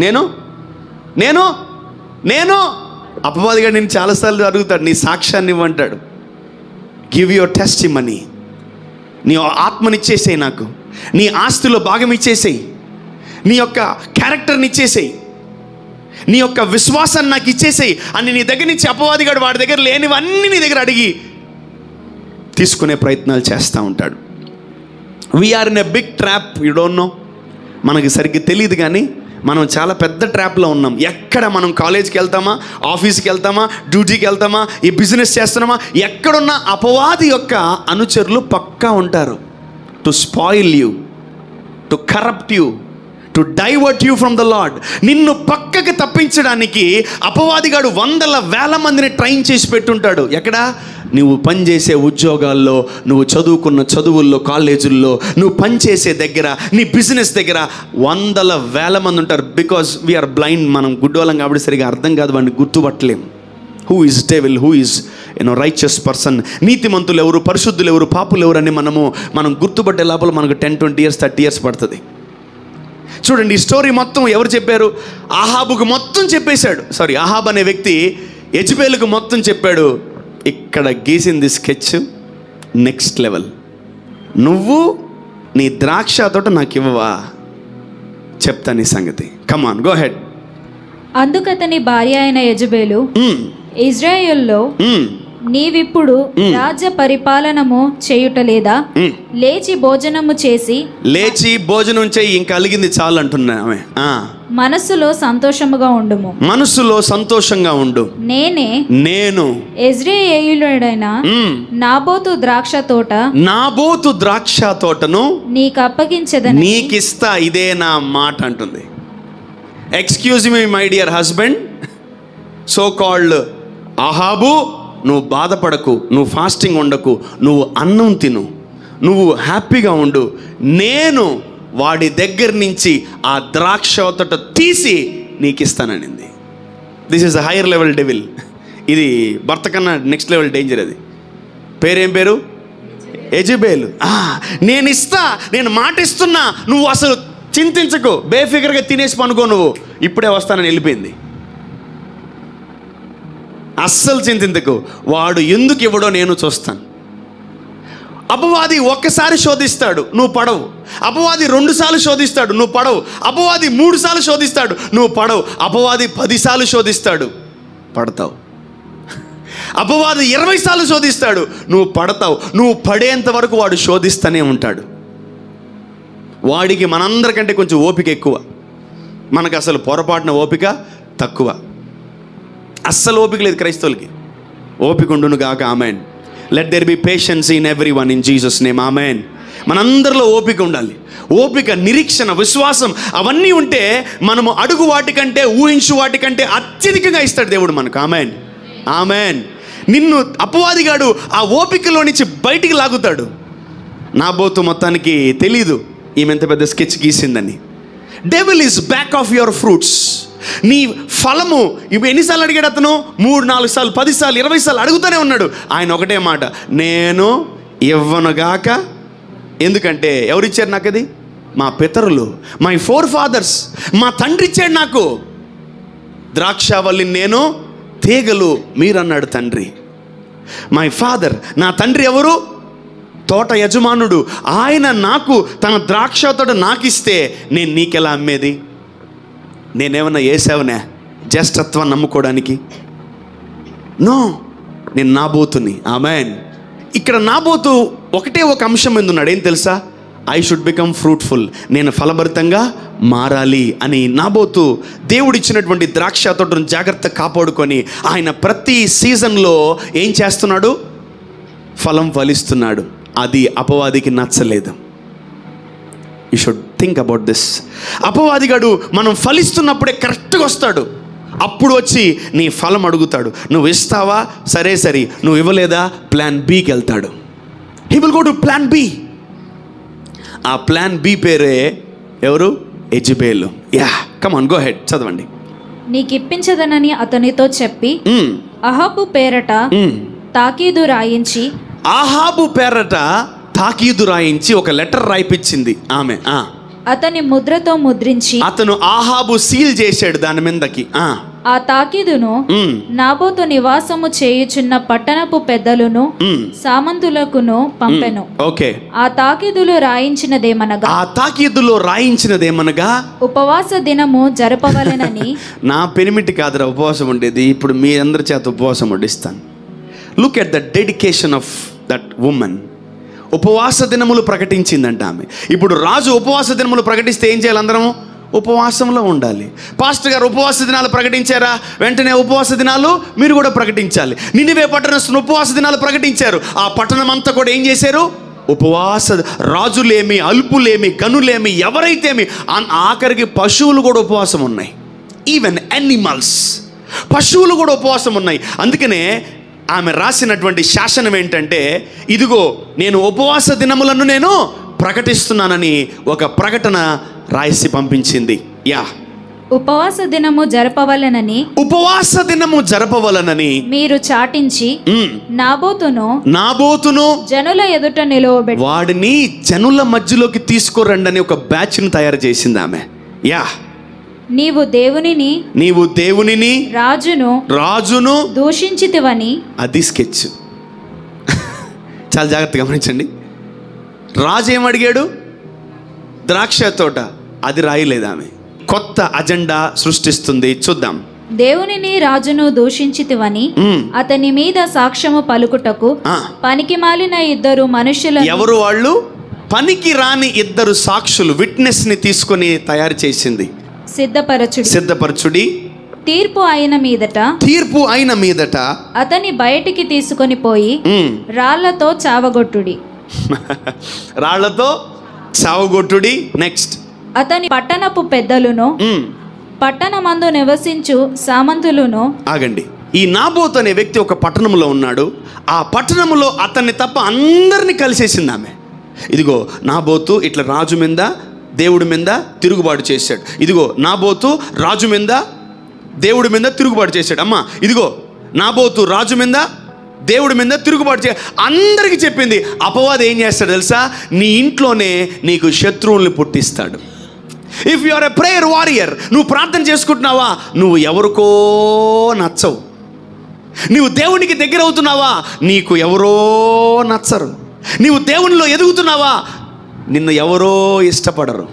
నేను అపవాదిగా నేను చాలాసార్లు అడుగుతాడు, నీ సాక్ష్యాన్ని ఇవ్వంటాడు. Give your testimony. నీ ఆత్మనిచ్చేసేయి, నాకు నీ ఆస్తిలో భాగం ఇచ్చేసేయి, నీ యొక్క క్యారెక్టర్ని ఇచ్చేసేయి, నీ యొక్క విశ్వాసాన్ని నాకు ఇచ్చేసేయి అని నీ దగ్గర నుంచి అపవాదిగాడు వాడి దగ్గర లేనివన్నీ నీ దగ్గర అడిగి తీసుకునే ప్రయత్నాలు చేస్తూ ఉంటాడు. We're in a big trap. You don't know. మనకి సరిగ్గా తెలియదు, కానీ మనం చాలా పెద్ద ట్రాప్లో ఉన్నాం. ఎక్కడ మనం కాలేజ్కి వెళ్తామా, ఆఫీస్కి వెళ్తామా, డ్యూటీకి వెళ్తామా, ఈ బిజినెస్ చేస్తున్నామా, ఎక్కడున్నా అపవాది యొక్క అనుచరులు పక్కా ఉంటారు. To spoil you, to corrupt you, to divert you from the lord. నిన్ను పక్కకి తప్పించడానికి అపవాదిగాడు వందల వేల మందిని ట్రైన్ చేసి పెట్టుంటాడు. ఎక్కడ? నువ్వు పనిచేసే ఉద్యోగాల్లో, నువ్వు చదువుకున్న చదువుల్లో, కాలేజీల్లో, నువ్వు పనిచేసే దగ్గర, నీ బిజినెస్ దగ్గర వందల వేల మంది ఉంటారు. Because we're blind. మనం గుడ్డోళ్ళం కాబట్టి సరిగా అర్థం కాదు, వాడిని గుర్తుపట్టలేం. Who is devil, who is righteous person. నీతిమంతులు ఎవరు, పరిశుద్ధులు ఎవరు, పాపులు ఎవరు అని మనం గుర్తుపట్టే లోపల మనకు 10, 20 years, 30 years పడుతుంది. చూడండి, ఈ స్టోరీ మొత్తం ఎవరు చెప్పారు? ఆహాబుకు మొత్తం చెప్పేశాడు. ఆహాబ్ అనే వ్యక్తి యెజబెలుకు మొత్తం చెప్పాడు. ఇక్కడ గీసింది స్కెచ్ నెక్స్ట్ లెవెల్. నువ్వు నీ ద్రాక్ష తోట నాకు ఇవ్వవా? చెప్తా నీ సంగతి. Come on, go ahead. అందుకతని భార్య అయిన యెజబెలు, ఇజ్రాయేల్లో నీవిప్పుడు రాజ్య పరిపాలనము చేయుటలేదా? లేచి భోజనం చేయి, ఇంకా అలిగింది చాలు అంటున్నా ఆమె. మనస్సులో సంతోషంగా ఉండు. నేను యెజ్రెయేలీయుడైన నాబోతు ద్రాక్ష తోటను నీకు అప్పగించెదను, నీకిస్తా. ఇదే నా మాట అంటుంది. Excuse me my dear husband, so called ఆహాబు, నువ్వు బాధపడకు, నువ్వు ఫాస్టింగ్ ఉండకు, నువ్వు అన్నం తిను, నువ్వు హ్యాపీగా ఉండు. నేను వాడి దగ్గర నుంచి ఆ ద్రాక్ష తోట తీసి నీకు ఇస్తాననింది. This is a higher level devil. ఇది భర్త కన్నా నెక్స్ట్ లెవెల్ డేంజర్. అది పేరేం పేరు? యెజబెలు. నేను ఇస్తా, నేను మాట ఇస్తున్నా, నువ్వు అసలు చింతించకు, బేఫికర్గా తినేసి పనుకో, నువ్వు ఇప్పుడే వస్తానని వెళ్ళిపోయింది. అస్సలు చింతించకు, వాడు ఎందుకు ఇవ్వడో నేను చూస్తాను. అపవాది ఒక్కసారి శోధిస్తాడు, నువ్వు పడవు. అపవాది 2 సార్లు శోధిస్తాడు, నువ్వు పడవు. అపవాది 3 సార్లు శోధిస్తాడు, నువ్వు పడవు. అపవాది 10 సార్లు శోధిస్తాడు, పడతావు. అపవాది 20 సార్లు శోధిస్తాడు, నువ్వు పడతావు. నువ్వు పడేంత వరకు వాడు శోధిస్తూనే ఉంటాడు. వాడికి మనందరికంటే కొంచెం ఓపిక ఎక్కువ, మనకు అసలు పొరపాటున ఓపిక తక్కువ. అస్సలు ఓపిక లేదు క్రైస్తవులకి. ఓపిక ఉండును గాక. Amen. Let there be patience in everyone in Jesus name. Amen. మనందరిలో ఓపిక ఉండాలి. ఓపిక, నిరీక్షణ, విశ్వాసం అవన్నీ ఉంటే మనము అడుగు వాటికంటే, ఊహించు వాటికంటే అత్యధికంగా ఇస్తాడు దేవుడు మనకు. Amen, amen. నిన్ను అపవాదిగాడు ఆ ఓపికలో నుంచి బయటికి లాగుతాడు. నాబోతు మొత్తానికి తెలీదు ఈమె ఎంత పెద్ద స్కెచ్ గీసిందని. Devil is back of your fruits. నీ ఫలము ఇప్పుడు ఎన్నిసార్లు అడిగాడు అతను? 3, 4 సార్లు, 10 సార్లు, 20 సార్లు అడుగుతూనే ఉన్నాడు. ఆయన ఒకటే మాట, నేను ఇవ్వనుగాక. ఎందుకంటే ఎవరిచ్చారు నాకు అది? మా పితరులు, మై ఫోర్ ఫాదర్స్, మా తండ్రి ఇచ్చాడు నాకు. ద్రాక్షావల్లి నేను, తీగలు మీరన్నాడు తండ్రి. మై ఫాదర్, నా తండ్రి ఎవరు? తోట యజమానుడు. ఆయన నాకు తన ద్రాక్ష తోట నాకు ఇస్తే నేను నీకెలా అమ్మేది? నేనేమన్నా వేసావనే జ్యేష్ఠత్వాన్ని నమ్ముకోవడానికి? నో, నేను నాబోతుని. ఆమెన్. ఇక్కడ నాబోతు ఒకటే ఒక అంశం మీద ఉన్నాడు. ఏం తెలుసా? ఐ షుడ్ బికమ్ ఫ్రూట్ఫుల్, నేను ఫలభరితంగా మారాలి అని నాబోతు దేవుడిచ్చినటువంటి ద్రాక్ష తోటను జాగ్రత్తగా కాపాడుకొని ఆయన ప్రతి సీజన్లో ఏం చేస్తున్నాడు? ఫలం ఫలిస్తున్నాడు. అది అపవాదికి నచ్చలేదు. You should think about this. అపవాదిగాడు మనం ఫలిస్తున్నప్పుడే కరెక్ట్గా వస్తాడు. అప్పుడు వచ్చి నీ ఫలం అడుగుతాడు. నువ్వు ఇస్తావా? సరే, నువ్వు ఇవ్వలేదా? ప్లాన్ బికి వెళ్తాడు. He will go to plan B. ఆ ప్లాన్ బి పేరే ఎవరు? యెజబెలు. కమ్ ఆన్, గో హెడ్, చదవండి. నీకిప్పించదనని అతనితో చెప్పి అహాబు పేరట తాకీదు రాయించి ఒక లెటర్ రాయిపించింది ఆమె. అతని ముద్రతో ముద్రించి అతను ఆహాబు సీల్ చేశాడు దాని మీదకి. ఆ తాకీదును నాబోతు నివాసము చేయుచున్న పట్టణపు పెద్దలను సామంతులకును పంపెను. ఓకే. ఆ తాకీదులో రాయించినదేమనగా ఉపవాస దినము జరపవలెనని. నా పెనిమిటి కాదురా ఉపవాసం ఉండేది, ఇప్పుడు మీ అందరి చేత ఉపవాసం వడ్డిస్తాను. Look at the dedication of that woman. ఉపవాస దినములు ప్రకటించిందంట ఆమె. ఇప్పుడు రాజు ఉపవాస దినములు ప్రకటిస్తే ఏం చేయాలి? అందరము ఉపవాసంలో ఉండాలి. పాస్టర్ గారు ఉపవాస దినాలు ప్రకటించారా? వెంటనే ఉపవాస దినాలు మీరు కూడా ప్రకటించాలి. నినివే పట్టణస్తులు ఉపవాస దినాలు ప్రకటించారు. ఆ పట్టణం అంతా కూడా ఏం చేశారు? ఉపవాస. రాజులేమి, అల్పులేమి, గనులేమి, ఎవరైతేమి, ఆఖరికి పశువులు కూడా ఉపవాసం ఉన్నాయి. ఈవెన్ యానిమల్స్, పశువులు కూడా ఉపవాసం ఉన్నాయి. అందుకనే ఆమె రాసినటువంటి శాసనం ఏంటంటే, ఇదిగో నేను ఉపవాస దినములను నేను ప్రకటిస్తున్నానని ఒక ప్రకటన రాసి పంపించింది. ఉపవాస దినము జరపవలనని మీరు చాటించి నాబోతును జనుల ఎదుట నిలవబెట్టి వాడిని జనుల మధ్యలోకి తీసుకురండి అని ఒక బ్యాచ్ ని తయారు చేసింది ఆమె. నీవు దేవునిని రాజును దూషించితివని. అది స్కెచ్. చాలా జాగ్రత్తగా గమనించండి. రాజు ఏమడిగాడు? ద్రాక్ష తోట. అది రాయలేదు ఆమె. కొత్త అజెండా సృష్టిస్తుంది. చూద్దాం. దేవునిని రాజును దూషించితివని అతని మీద సాక్ష్యము పలుకుటకు పనికి మాలిన ఇద్దరు మనుషులు. ఎవరు వాళ్ళు? పనికి రాని ఇద్దరు సాక్షులు, విట్నెస్ ని తీసుకొని తయారు చేసింది. సిద్ధపరచుడి. తీర్పు అయిన మీదట అతని బయటికి తీసుకొని పోయి రాళ్లతో చావగొట్టుడి. నెక్స్ట్, అతని పట్టణపు పెద్దలును పట్టణమందు నివసించు సామంతులను. ఆగండి. ఈ నాబోతు అనే వ్యక్తి ఒక పట్టణంలో ఉన్నాడు. ఆ పట్టణంలో అతన్ని తప్ప అందరినీ కలిసేసింది ఆమె. ఇదిగో నాబోతు ఇట్లా రాజు మీద, దేవుడి మీద తిరుగుబాటు చేశాడు. ఇదిగో నాబోతు రాజు మీద, దేవుడి మీద తిరుగుబాటు చేశాడు. అమ్మా ఇదిగో నాబోతు రాజు మీద, దేవుడి మీద తిరుగుబాటు అందరికీ చెప్పింది. అపవాది ఏం చేస్తాడు తెలుసా? నీ ఇంట్లోనే నీకు శత్రువుల్ని పుట్టిస్తాడు. If you are a prayer warrior, నువ్వు ప్రార్థన చేసుకుంటున్నావా? నువ్వు ఎవరికో నచ్చవు. నువ్వు దేవునికి దగ్గర అవుతున్నావా? నీకు ఎవరో నచ్చరు. నీవు దేవునిలో ఎదుగుతున్నావా? నిన్ను ఎవరో ఇష్టపడరు.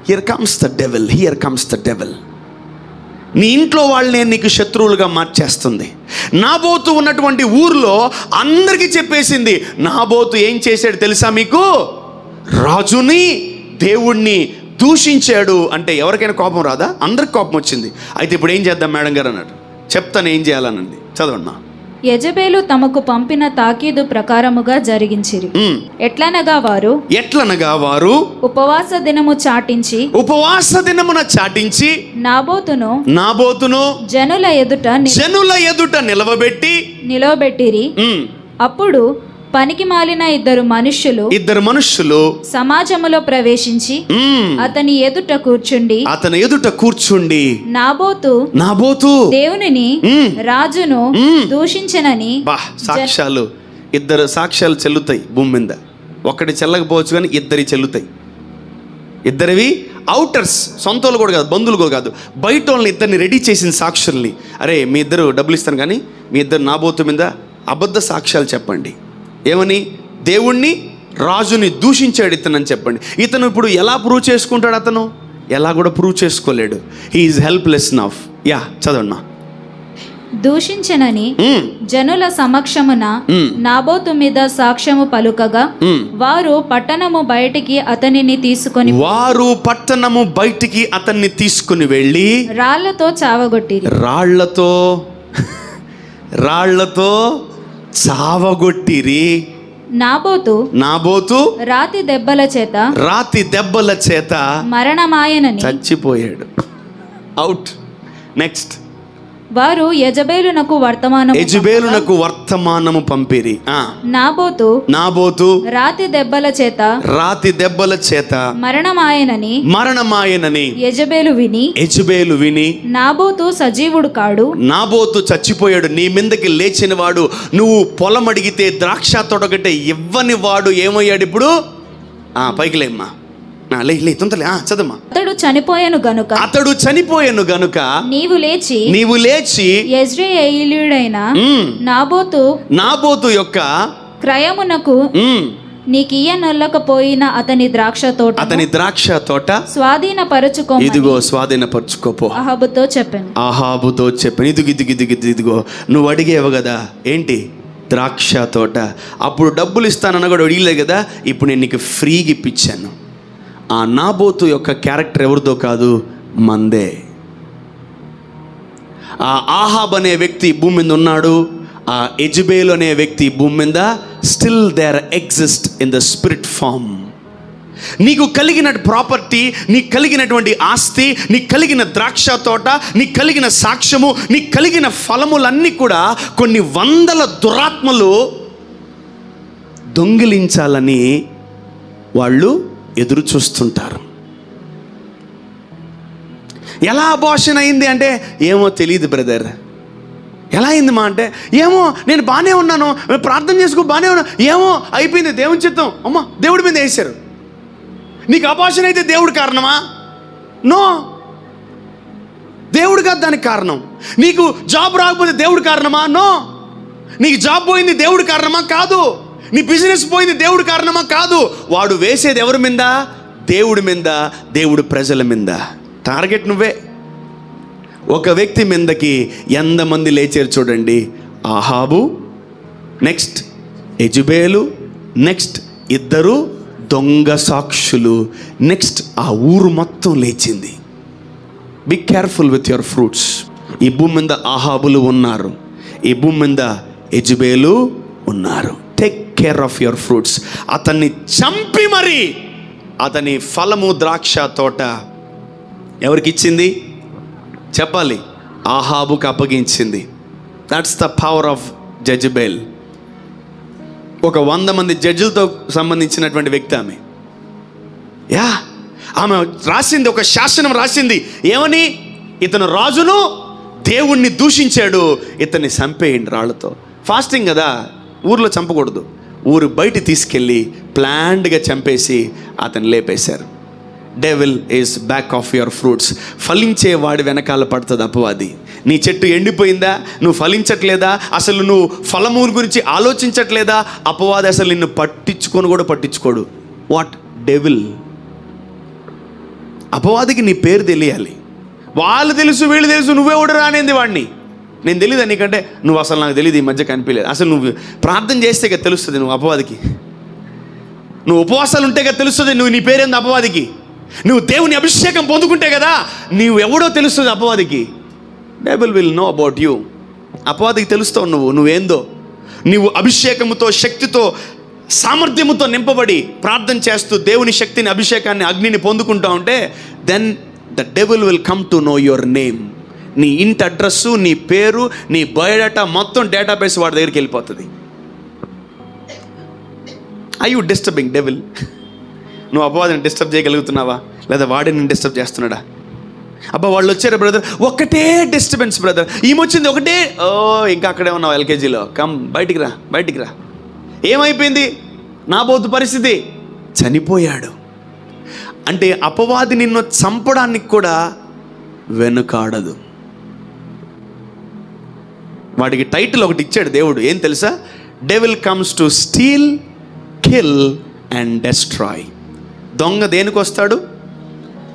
Here comes the devil. నీ ఇంట్లో వాళ్ళనే నీకు శత్రువులుగా మార్చేస్తుంది. నాబోతు ఉన్నటువంటి ఊర్లో అందరికీ చెప్పేసింది. నాబోతు ఏం చేశాడు తెలుసా మీకు? రాజుని, దేవుణ్ణి దూషించాడు. అంటే ఎవరికైనా కోపం రాదా? అందరికి కోపం వచ్చింది. అయితే ఇప్పుడు ఏం చేద్దాం మేడం గారు అన్నాడు. చెప్తాను ఏం చేయాలనండి. చదవన్నా. యెజబెలు తమకు పంపిన తాకీదు ప్రకారముగా జరిగించిరి. ఎట్లనగా వారు ఉపవాస దినమున చాటించి నాబోతును జనుల ఎదుట నిలవబెట్టిరి. అప్పుడు పనికి మాలిన ఇద్దరు మనుష్యులు సమాజములో ప్రవేశించి అతని ఎదుట కూర్చుండి నాబోతు దేవునిని రాజును దూషించనని. సాక్ష్యాలు, ఇద్దరు సాక్ష్యాలు చెల్లుతాయి భూమి మీద. ఒకటి చెల్లకపోవచ్చు కానీ ఇద్దరి చెల్లుతాయి. ఇద్దరివి అవుటర్స్, సొంతలు కూడా కాదు, బంధువులు కూడా కాదు, బయట వాళ్ళని ఇద్దరిని రెడీ చేసిన సాక్షుల్ని. అరే మీ ఇద్దరు డబ్బులు ఇస్తాను కానీ మీ ఇద్దరు నాబోతు మీద అబద్ధ సాక్ష్యాలు చెప్పండి. ఏమని? దేవుణ్ణి, రాజుని దూషించాడు ఇతనని చెప్పండి. ఇతను ఇప్పుడు ఎలా ప్రూవ్ చేసుకుంటాడు? అతను ఎలా కూడా ప్రూవ్ చేసుకోలేడు. He is helpless now. చదవన్నా. దూషించనని జనుల సమక్షమున నాబోతు మీద సాక్ష్యము పలుకగా వారు పట్టణము బయటికి అతనిని తీసుకుని వెళ్ళి రాళ్లతో చావగొట్టిరి. రాళ్లతో చావగొట్టిరి. నాబోతు రాతి దెబ్బల చేత మరణమాయనని చచ్చిపోయాడు. అవుట్. నెక్స్ట్, వారు యెజబేలునకు వర్తమానము పంపిరి. నాబోతు రాతి దెబ్బల చేత మరణమాయనని యెజబేలు విని నాబోతు సజీవుడు కాడు, నాబోతు చచ్చిపోయాడు, నీ మీదకి లేచిన వాడు, నువ్వు పొలం అడిగితే ద్రాక్ష తోటగట్టే ఇవ్వని వాడు ఏమయ్యాడు ఇప్పుడు? పైకి లేమ్మా, చదమ్మా. అతడు చనిపోయాను గనుక నీవు లేచి యెజ్రెయేలీయుడైన నాబోతు యొక్క క్రయమునకు నీకియ్యనొల్లకపోయిన అతని ద్రాక్ష తోట స్వాధీనపరచుకోపో అహాబుతో చెప్పాను. ఇదిగో నువ్వు అడిగేవు కదా ఏంటి? ద్రాక్ష తోట. అప్పుడు డబ్బులు ఇస్తానన్న కూడా అడిగలేదు కదా, ఇప్పుడు నేను నీకు ఫ్రీగా ఇప్పించాను. ఆ నాబోతు యొక్క క్యారెక్టర్ ఎవరిదో కాదు, మందే. ఆ ఆహాబ్ అనే వ్యక్తి భూమి మీద ఉన్నాడు, ఆ యెజబేలు అనే వ్యక్తి భూమి మీద still there exist in the spirit form. నీకు కలిగిన ప్రాపర్టీ, నీకు కలిగినటువంటి ఆస్తి, నీకు కలిగిన ద్రాక్ష తోట, నీకు కలిగిన సాక్ష్యము, నీకు కలిగిన ఫలములన్నీ కూడా కొన్ని వందల దురాత్మలు దొంగిలించాలని వాళ్ళు ఎదురు చూస్తుంటారు. ఎలా అబార్షన్ అయింది అంటే ఏమో తెలియదు బ్రదర్. ఎలా అయింది మా అంటే ఏమో, నేను బాగానే ఉన్నాను, ప్రార్థన చేసుకో బాగానే ఉన్నాను, ఏమో అయిపోయింది, దేవుని చిత్తం, అమ్మ దేవుడి మీద వేశారు. నీకు అబార్షన్ అయితే దేవుడు కారణమా? నో, దేవుడు కాదు దానికి కారణం. నీకు జాబ్ రాకపోతే దేవుడు కారణమా? నో. నీకు జాబ్ పోయింది దేవుడు కారణమా? కాదు. నీ బిజినెస్ పోయింది దేవుడు కారణమా? కాదు. వాడు వేసేది ఎవరి మీద? దేవుడి మీద, దేవుడు ప్రజల మీద. టార్గెట్ నువ్వే. ఒక వ్యక్తి మీదకి ఎంతమంది లేచారు చూడండి. ఆహాబు, నెక్స్ట్ యెజబేలు, నెక్స్ట్ ఇద్దరు దొంగ సాక్షులు, నెక్స్ట్ ఆ ఊరు మొత్తం లేచింది. Be careful with your fruits. ఈ భూమి మీద ఆహాబులు ఉన్నారు, ఈ భూమి మీద యెజబేలు ఉన్నారు. Take care of your fruits. అతన్ని చంపి మరి అతని ఫలము ద్రాక్ష తోట ఎవరికి ఇచ్చింది చెప్పాలి? ఆహాబుకు అప్పగించింది. That's the power of Jezebel. ఒక 100 మంది జడ్జిలతో సంబంధించినటువంటి వ్యక్తి ఆమె. ఆమె రాసింది, ఒక శాసనం రాసింది. ఏమని? ఇతను రాజును దేవుణ్ణి దూషించాడు, ఇతన్ని చంపేయండి రాళ్లతో. ఫాస్టింగ్ కదా, ఊర్లో చంపకూడదు, ఊరు బయట తీసుకెళ్ళి ప్లాన్డ్గా చంపేసి అతను లేపేశారు. Devil is back of your fruits. ఫలించే వాడి వెనకాల పడుతుంది అపవాది. నీ చెట్టు ఎండిపోయిందా, నువ్వు ఫలించట్లేదా, అసలు నువ్వు ఫలమూల గురించి ఆలోచించట్లేదా, అపవాది అసలు నిన్ను పట్టించుకోడు. వాట్? డెవిల్. అపవాదికి నీ పేరు తెలియాలి. వాళ్ళు తెలుసు, వీళ్ళు తెలుసు, నువ్వే కూడా రానేది వాడిని. నేను తెలియదా నీకంటే? నువ్వు అసలు నాకు తెలియదు, ఈ మధ్య కనిపించలేదు. అసలు నువ్వు ప్రార్థన చేస్తే కదా తెలుస్తుంది నువ్వు అపవాదికి. నువ్వు ఉపవాసాలు ఉంటే కదా తెలుస్తుంది నువ్వు నీ పేరేంది అపవాదికి. నువ్వు దేవుని అభిషేకం పొందుకుంటే కదా నువ్వు ఎవడో తెలుస్తుంది అపవాదికి. Devil will know about you. అపవాదికి తెలుస్తావు నువ్వేందో. నువ్వు అభిషేకముతో, శక్తితో, సామర్థ్యముతో నింపబడి ప్రార్థన చేస్తూ దేవుని శక్తిని, అభిషేకాన్ని, అగ్నిని పొందుకుంటా ఉంటే then the devil will come to know your name. నీ ఇంటి అడ్రస్సు, నీ పేరు, నీ బయోడేటా మొత్తం డేటాబేస్ వాడి దగ్గరికి వెళ్ళిపోతుంది. I you disturbing devil? నువ్వు అపవాదిని డిస్టర్బ్ చేయగలుగుతున్నావా, లేదా వాడిని నేను డిస్టర్బ్ చేస్తున్నాడా? అబ్బా వాళ్ళు వచ్చారు బ్రదర్, ఒకటే డిస్టర్బెన్స్ బ్రదర్, ఈమె ఒకటే, ఇంకా అక్కడే ఉన్నావు ఎల్కేజీలో, కమ్ బయటికి రా. ఏమైపోయింది? నాబోతు పరిస్థితి, చనిపోయాడు. అంటే అపవాది నిన్ను చంపడానికి కూడా వెనుకాడదు. వాడికి టైటిల్ ఒకటి ఇచ్చాడు దేవుడు, ఏం తెలుసా? Devil comes to steal, kill and destroy. దొంగ దేనికి వస్తాడు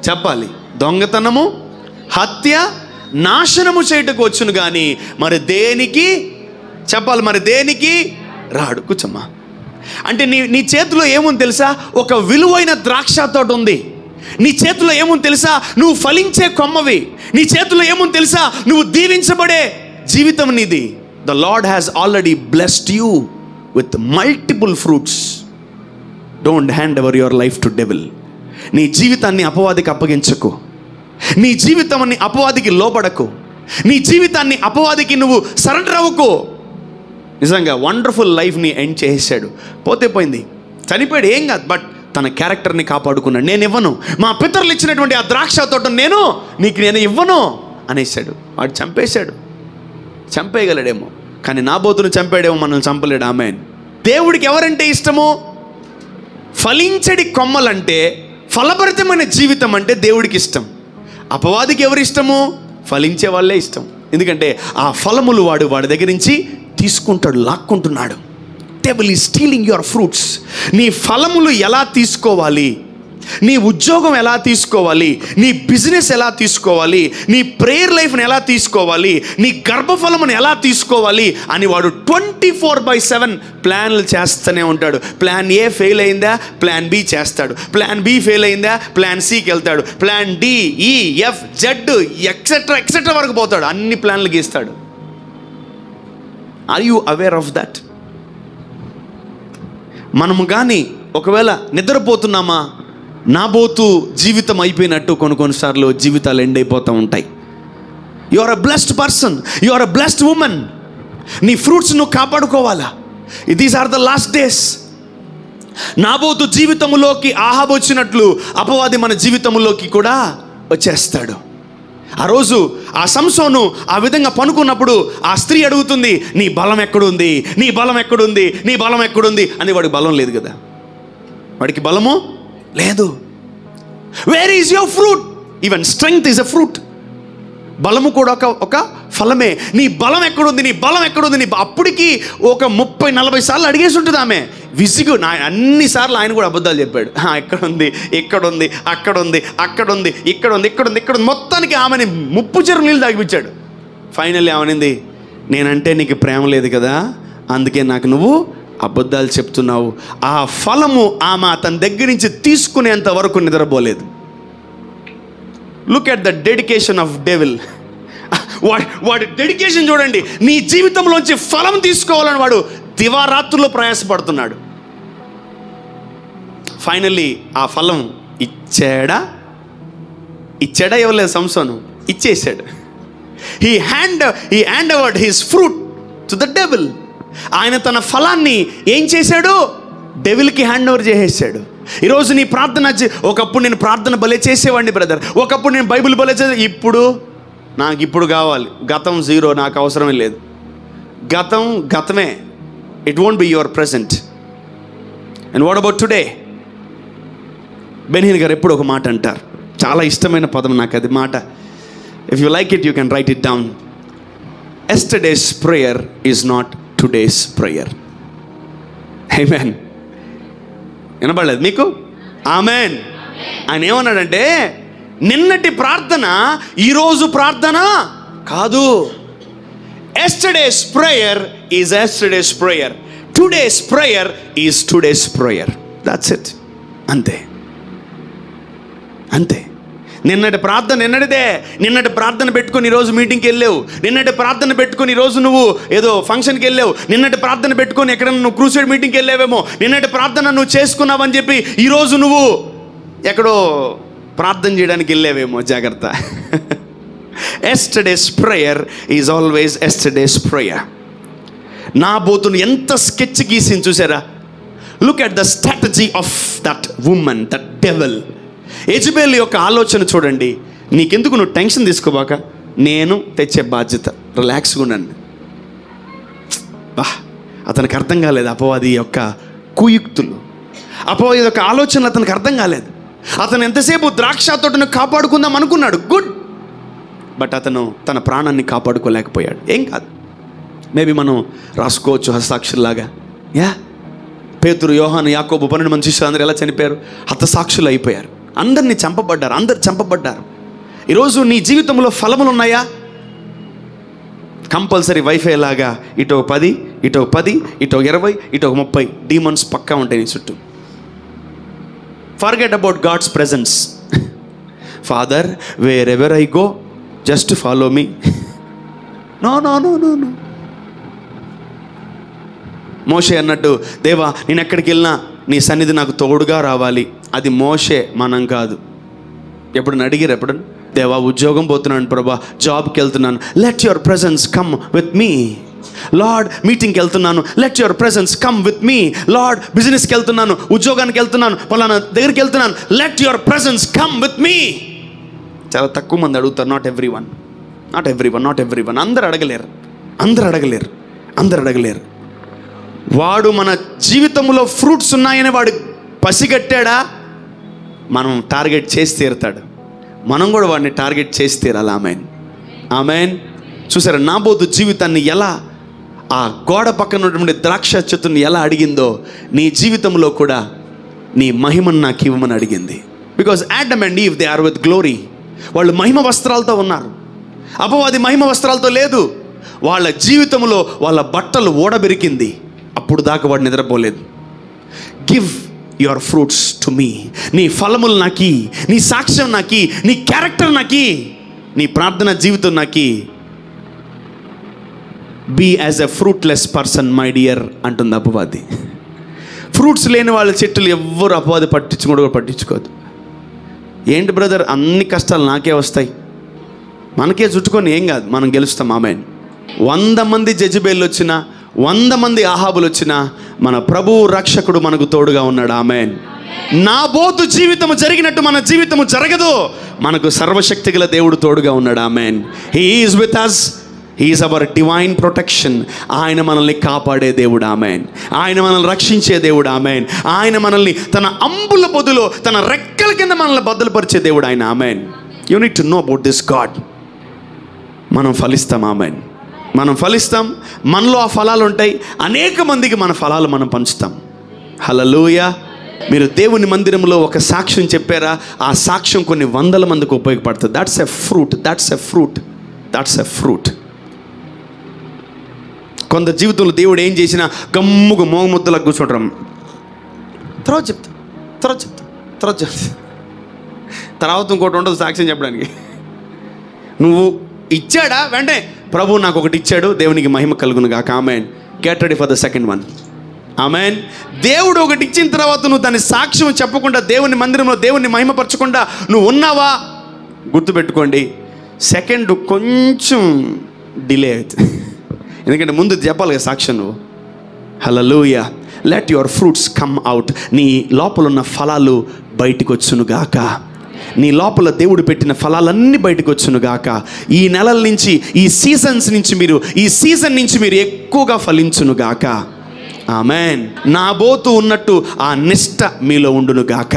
చెప్పాలి? దొంగతనము, హత్య, నాశనము చేయుటకు వచ్చును కానీ మరి దేనికి చెప్పాలి, మరి దేనికి రాడు. కూర్చోమ్మా. అంటే నీ చేతిలో ఏముంది తెలుసా? ఒక విలువైన ద్రాక్ష తోట ఉంది. నీ చేతిలో ఏముంది తెలుసా? నువ్వు ఫలించే కొమ్మవి. నీ చేతిలో ఏముంది తెలుసా? నువ్వు దీవించబడే జీవితం నీది. The lord has already blessed you with multiple fruits. Don't hand over your life to devil. నీ జీవితాన్ని అపవాదికి అప్పగించకు. నీ జీవితాన్ని అపవాదికి లోబడకు. నీ జీవితాన్ని అపవాదికి నువ్వు సరెండర్ అవ్వకు. నిజంగా వండర్ఫుల్ లైఫ్ని ఎండ్ చేసేసాడు. పోతే పోయింది, చనిపోయాడు, ఏం కాదు. బట్ తన క్యారెక్టర్ని కాపాడుకున్నాడు. నేను ఇవ్వను, మా పితరులు ఇచ్చినటువంటి ఆ ద్రాక్ష తోటను నేను ఇవ్వను అనేసాడు. వాడు చంపేశాడు. చంపేయగలడేమో, కానీ నాబోతును చంపాడేమో, మనల్ని చంపలేడు. ఆమేన్. దేవుడికి ఎవరంటే ఇష్టము? ఫలించడి కొమ్మలంటే, ఫలభరితమైన జీవితం అంటే దేవుడికి ఇష్టం. అపవాదికి ఎవరు ఇష్టము? ఫలించే వాళ్ళే ఇష్టం. ఎందుకంటే ఆ ఫలములు వాడి దగ్గర నుంచి తీసుకుంటాడు, లాక్కుంటున్నాడు. Devil is stealing your fruits. నీ ఫలములు ఎలా తీసుకోవాలి, నీ ఉద్యోగం ఎలా తీసుకోవాలి, నీ బిజినెస్ ఎలా తీసుకోవాలి, నీ ప్రేయర్ లైఫ్ని ఎలా తీసుకోవాలి, నీ గర్భఫలమును ఎలా తీసుకోవాలి అని వాడు 24/7 ప్లాన్లు చేస్తూనే ఉంటాడు. ప్లాన్ ఏ ఫెయిల్ అయిందా, ప్లాన్ బి చేస్తాడు. ప్లాన్ బి ఫెయిల్ అయిందా, ప్లాన్ సికి వెళ్తాడు. Plan D, E, F, Z etcetera etcetera వరకు పోతాడు. అన్ని ప్లాన్లు గీస్తాడు. Are you aware of that? మనము కానీ ఒకవేళ నిద్రపోతున్నామా, నాబోతు జీవితం అయిపోయినట్టు కొన్నిసార్లు జీవితాలు ఎండ్ అయిపోతూ ఉంటాయి. You are a blessed person, you are a blessed woman. నీ ఫ్రూట్స్ నువ్వు కాపాడుకోవాలా. These are the last days. నాబోతు జీవితంలోకి ఆహాబు వచ్చినట్లు అపవాది మన జీవితంలోకి కూడా వచ్చేస్తాడు. ఆ రోజు ఆ సంసోను ఆ విధంగా పనుకున్నప్పుడు ఆ స్త్రీ అడుగుతుంది, నీ బలం ఎక్కడుంది, నీ బలం ఎక్కడుంది, నీ బలం ఎక్కడుంది అని. వాడికి బలం లేదు కదా, వాడికి బలము లేదు. Where is your fruit? Even strength is a fruit. బలము కూడా ఒక ఫలమే. నీ బలం ఎక్కడుంది, నీ బలం ఎక్కడుంది? నీ అప్పటికి ఒక 30-40 సార్లు అడిగేసి ఉంటుంది ఆమె. విసిగు. అన్నిసార్లు ఆయన కూడా అబద్ధాలు చెప్పాడు. ఎక్కడుంది, ఎక్కడుంది, అక్కడుంది, అక్కడుంది, ఇక్కడుంది, ఇక్కడుంది, ఇక్కడ మొత్తానికి ఆమెని 30 చెరువు నీళ్ళు తాగిపించాడు. ఫైనల్లీ ఆమెనింది, నేనంటే నీకు ప్రేమ లేదు కదా, అందుకే నాకు నువ్వు అబద్ధాలు చెప్తున్నావు. ఆ ఫలము ఆమె అతని దగ్గర నుంచి తీసుకునేంత వరకు నిద్రపోలేదు. Look at the dedication of devil. వాడి డెడికేషన్ చూడండి. నీ జీవితంలోంచి ఫలం తీసుకోవాలని వాడు దివారాత్రుల్లో ప్రయాసపడుతున్నాడు. ఫైనల్లీ ఆ ఫలం ఇచ్చాడా ఇవ్వలేదు సంసోను, ఇచ్చేసాడు. He hand overed his fruit to the devil. ఆయన తన ఫలాన్ని ఏం చేశాడు? డెవిల్కి హ్యాండ్ ఓవర్ చేసేసాడు. ఈరోజు నీ ప్రార్థన, ఒకప్పుడు నేను ప్రార్థన భలే చేసేవాడిని బ్రదర్, ఒకప్పుడు నేను బైబిల్ భలే చేసే, నాకు ఇప్పుడు కావాలి. గతం 0, నాకు అవసరమే లేదు. గతమే. It won't be your present. And what about today? Benny Hinn గారు ఎప్పుడు ఒక మాట అంటారు, చాలా ఇష్టమైన పదం నాకు అది మాట. If you like it you can write it down. Yesterday's prayer is not today's prayer. Amen. వినబడలేదు మీకు? ఆమేన్. ఆయన ఏమన్నాడంటే, నిన్నటి ప్రార్థన ఈరోజు ప్రార్థన కాదు. Yesterday's prayer is yesterday's prayer, today's prayer is today's prayer. That's it. అంతే. నిన్నటి ప్రార్థన నిన్నటిదే. నిన్నటి ప్రార్థన పెట్టుకొని ఈరోజు మీటింగ్కి వెళ్ళావు. నిన్నటి ప్రార్థన పెట్టుకొని ఈరోజు నువ్వు ఏదో ఫంక్షన్కి వెళ్ళావు. నిన్నటి ప్రార్థన పెట్టుకొని ఎక్కడన్నా నువ్వు క్రూసైడ్ మీటింగ్కి వెళ్ళావేమో. నిన్నటి ప్రార్థన నువ్వు చేసుకున్నావని చెప్పి ఈరోజు నువ్వు ఎక్కడో ప్రార్థన చేయడానికి వెళ్ళావేమో. జాగ్రత్త. Yesterday's prayer is always yesterday's prayer. నాబోతును ఎంత స్కెచ్ గీసింది చూసారా? Look at the strategy of that woman, that devil. Jezebel యొక్క ఆలోచన చూడండి. నీకెందుకు, నువ్వు టెన్షన్ తీసుకోబాక, నేను తెచ్చే బాధ్యత, రిలాక్స్గా ఉండండి. అతనికి అర్థం కాలేదు అపవాది యొక్క కుయుక్తులు, అపవాది యొక్క ఆలోచనలు అతనికి అర్థం కాలేదు. అతను ఎంతసేపు ద్రాక్ష తోటను కాపాడుకుందాం అనుకున్నాడు, గుడ్. బట్ అతను తన ప్రాణాన్ని కాపాడుకోలేకపోయాడు. ఏం కాదు, మేబీ మనం రాసుకోవచ్చు హతసాక్షుల్లాగా. పేతురు, యోహాను, యాకోబు 12 మంది శిష్యులు అందరూ ఎలా చనిపోయారు? హతసాక్షులు అయిపోయారు. అందరు చంపబడ్డారు. ఈరోజు నీ జీవితంలో ఫలములు ఉన్నాయా? కంపల్సరీ వైఫై లాగా ఇటు 10, ఇటు 10, ఇటు 20, ఇటు 30 డీమన్స్ పక్కా ఉంటాయి నీ చుట్టూ. Forget about God's presence. Father, wherever I go just follow me. No no no no no. మోషే అన్నట్టు, దేవా నేను ఎక్కడికి వెళ్ళినా నీ సన్నిధి నాకు తోడుగా రావాలి. అది మోషే, మనం కాదు. ఎప్పుడన్నా అడిగారు? ఎప్పుడు, దేవా ఉద్యోగం పోతున్నాను ప్రభా, జాబ్కి వెళ్తున్నాను, let your presence come with me. Lord మీటింగ్కి వెళ్తున్నాను, let your presence come with me. Lord బిజినెస్కి వెళ్తున్నాను, ఉద్యోగానికి వెళ్తున్నాను, పలానా దగ్గరికి వెళ్తున్నాను, let your presence come with me. చాలా తక్కువ మంది అడుగుతారు. Not everyone. అందరు అడగలేరు. వాడు మన జీవితంలో ఫ్రూట్స్ ఉన్నాయని వాడు పసిగట్టాడా, మనం టార్గెట్ చేసి తీరుతాడు. మనం కూడా వాడిని టార్గెట్ చేసి తీరాలి. ఆమెన్. చూసారా నాబోతు జీవితాన్ని ఎలా, ఆ గోడ పక్కన ఉన్నటువంటి ద్రాక్ష చెట్టుని ఎలా అడిగిందో, నీ జీవితంలో కూడా నీ మహిమను నాకు ఇవ్వమని అడిగింది. Because Adam and Eve they are with glory. వాళ్ళు మహిమ వస్త్రాలతో ఉన్నారు. అపవాది మహిమ వస్త్రాలతో లేదు. వాళ్ళ జీవితంలో వాళ్ళ బట్టలు ఓడబెరికింది. అప్పుడు దాకా వాడు నిద్రపోలేదు. Give your fruits to me. నీ ఫలములు నాకి, నీ సాక్ష్యం నాకి, నీ క్యారెక్టర్ నాకి, నీ ప్రార్థన జీవితం నాకి. Be as a fruitless person my dear అంటుంది అపవాది. ఫ్రూట్స్ లేని వాళ్ళ చెట్టులు ఎవ్వరు అపవాది పట్టించుకోదు. ఏంటి బ్రదర్ అన్ని కష్టాలు నాకే వస్తాయి, మనకే చుట్టుకొని ఏం కాదు, మనం గెలుస్తాం. ఆమెన్. 100 మంది జెజబేలు వచ్చినా, 100 మంది ఆహాబులు వచ్చినా, మన ప్రభువు రక్షకుడు మనకు తోడుగా ఉన్నాడు. ఆమెన్. నాబోతు జీవితము జరిగినట్టు మన జీవితము జరగదు. మనకు సర్వశక్తి గల దేవుడు తోడుగా ఉన్నాడు. Amen. He is with us. He is our divine protection. ఆయన మనల్ని కాపాడే దేవుడు. ఆమెన్. ఆయన మనల్ని రక్షించే దేవుడు. ఆమెన్. ఆయన మనల్ని తన అంబుల పొదులో, తన రెక్కల కింద మనల్ని బద్దలుపరిచే దేవుడు ఆయన. Amen. You need to know about this God. మనం ఫలిస్తాం. ఆమెన్. మనం ఫలిస్తాం. మనలో ఆ ఫలాలు ఉంటాయి. అనేక మందికి మన ఫలాలు మనం పంచుతాం. హల్లెలూయా. మీరు దేవుని మందిరంలో ఒక సాక్ష్యం చెప్పారా, ఆ సాక్ష్యం కొన్ని 100 మందికి ఉపయోగపడుతుంది. That's a fruit. కొంత జీవితంలో దేవుడు ఏం చేసినా గమ్ముగా మోగముద్దలకు కూర్చుంటాం. తర్వాత చెప్తా. తర్వాత ఇంకోటి ఉండదు సాక్ష్యం చెప్పడానికి. నువ్వు ఇచ్చాడా, వెంటనే ప్రభు నాకు ఒకటి ఇచ్చాడు, దేవునికి మహిమ కలుగును గాక. Amen. Get ready for the second one. Amen. దేవుడు ఒకటి ఇచ్చిన తర్వాత నువ్వు దాని సాక్ష్యం చెప్పకుండా, దేవుని మందిరంలో దేవుని మహిమపరచకుండా నువ్వు ఉన్నావా, గుర్తుపెట్టుకోండి, సెకండ్ కొంచెం డిలే అవుతుంది. ఎందుకంటే ముందు చెప్పాలి కదా సాక్ష్యం నువ్వు. Hallelujah. Let your fruits come out. నీ లోపల ఉన్న ఫలాలు బయటికి వచ్చును గాక. నీ లోపల దేవుడు పెట్టిన ఫలాలన్నీ బయటకు వచ్చును గాక. ఈ నెలల నుంచి, ఈ సీజన్ నుంచి మీరు ఎక్కువగా ఫలించును గాక. ఆమెన్. నాబోతు ఉన్నట్టు ఆ నిష్ట మీలో ఉండును గాక.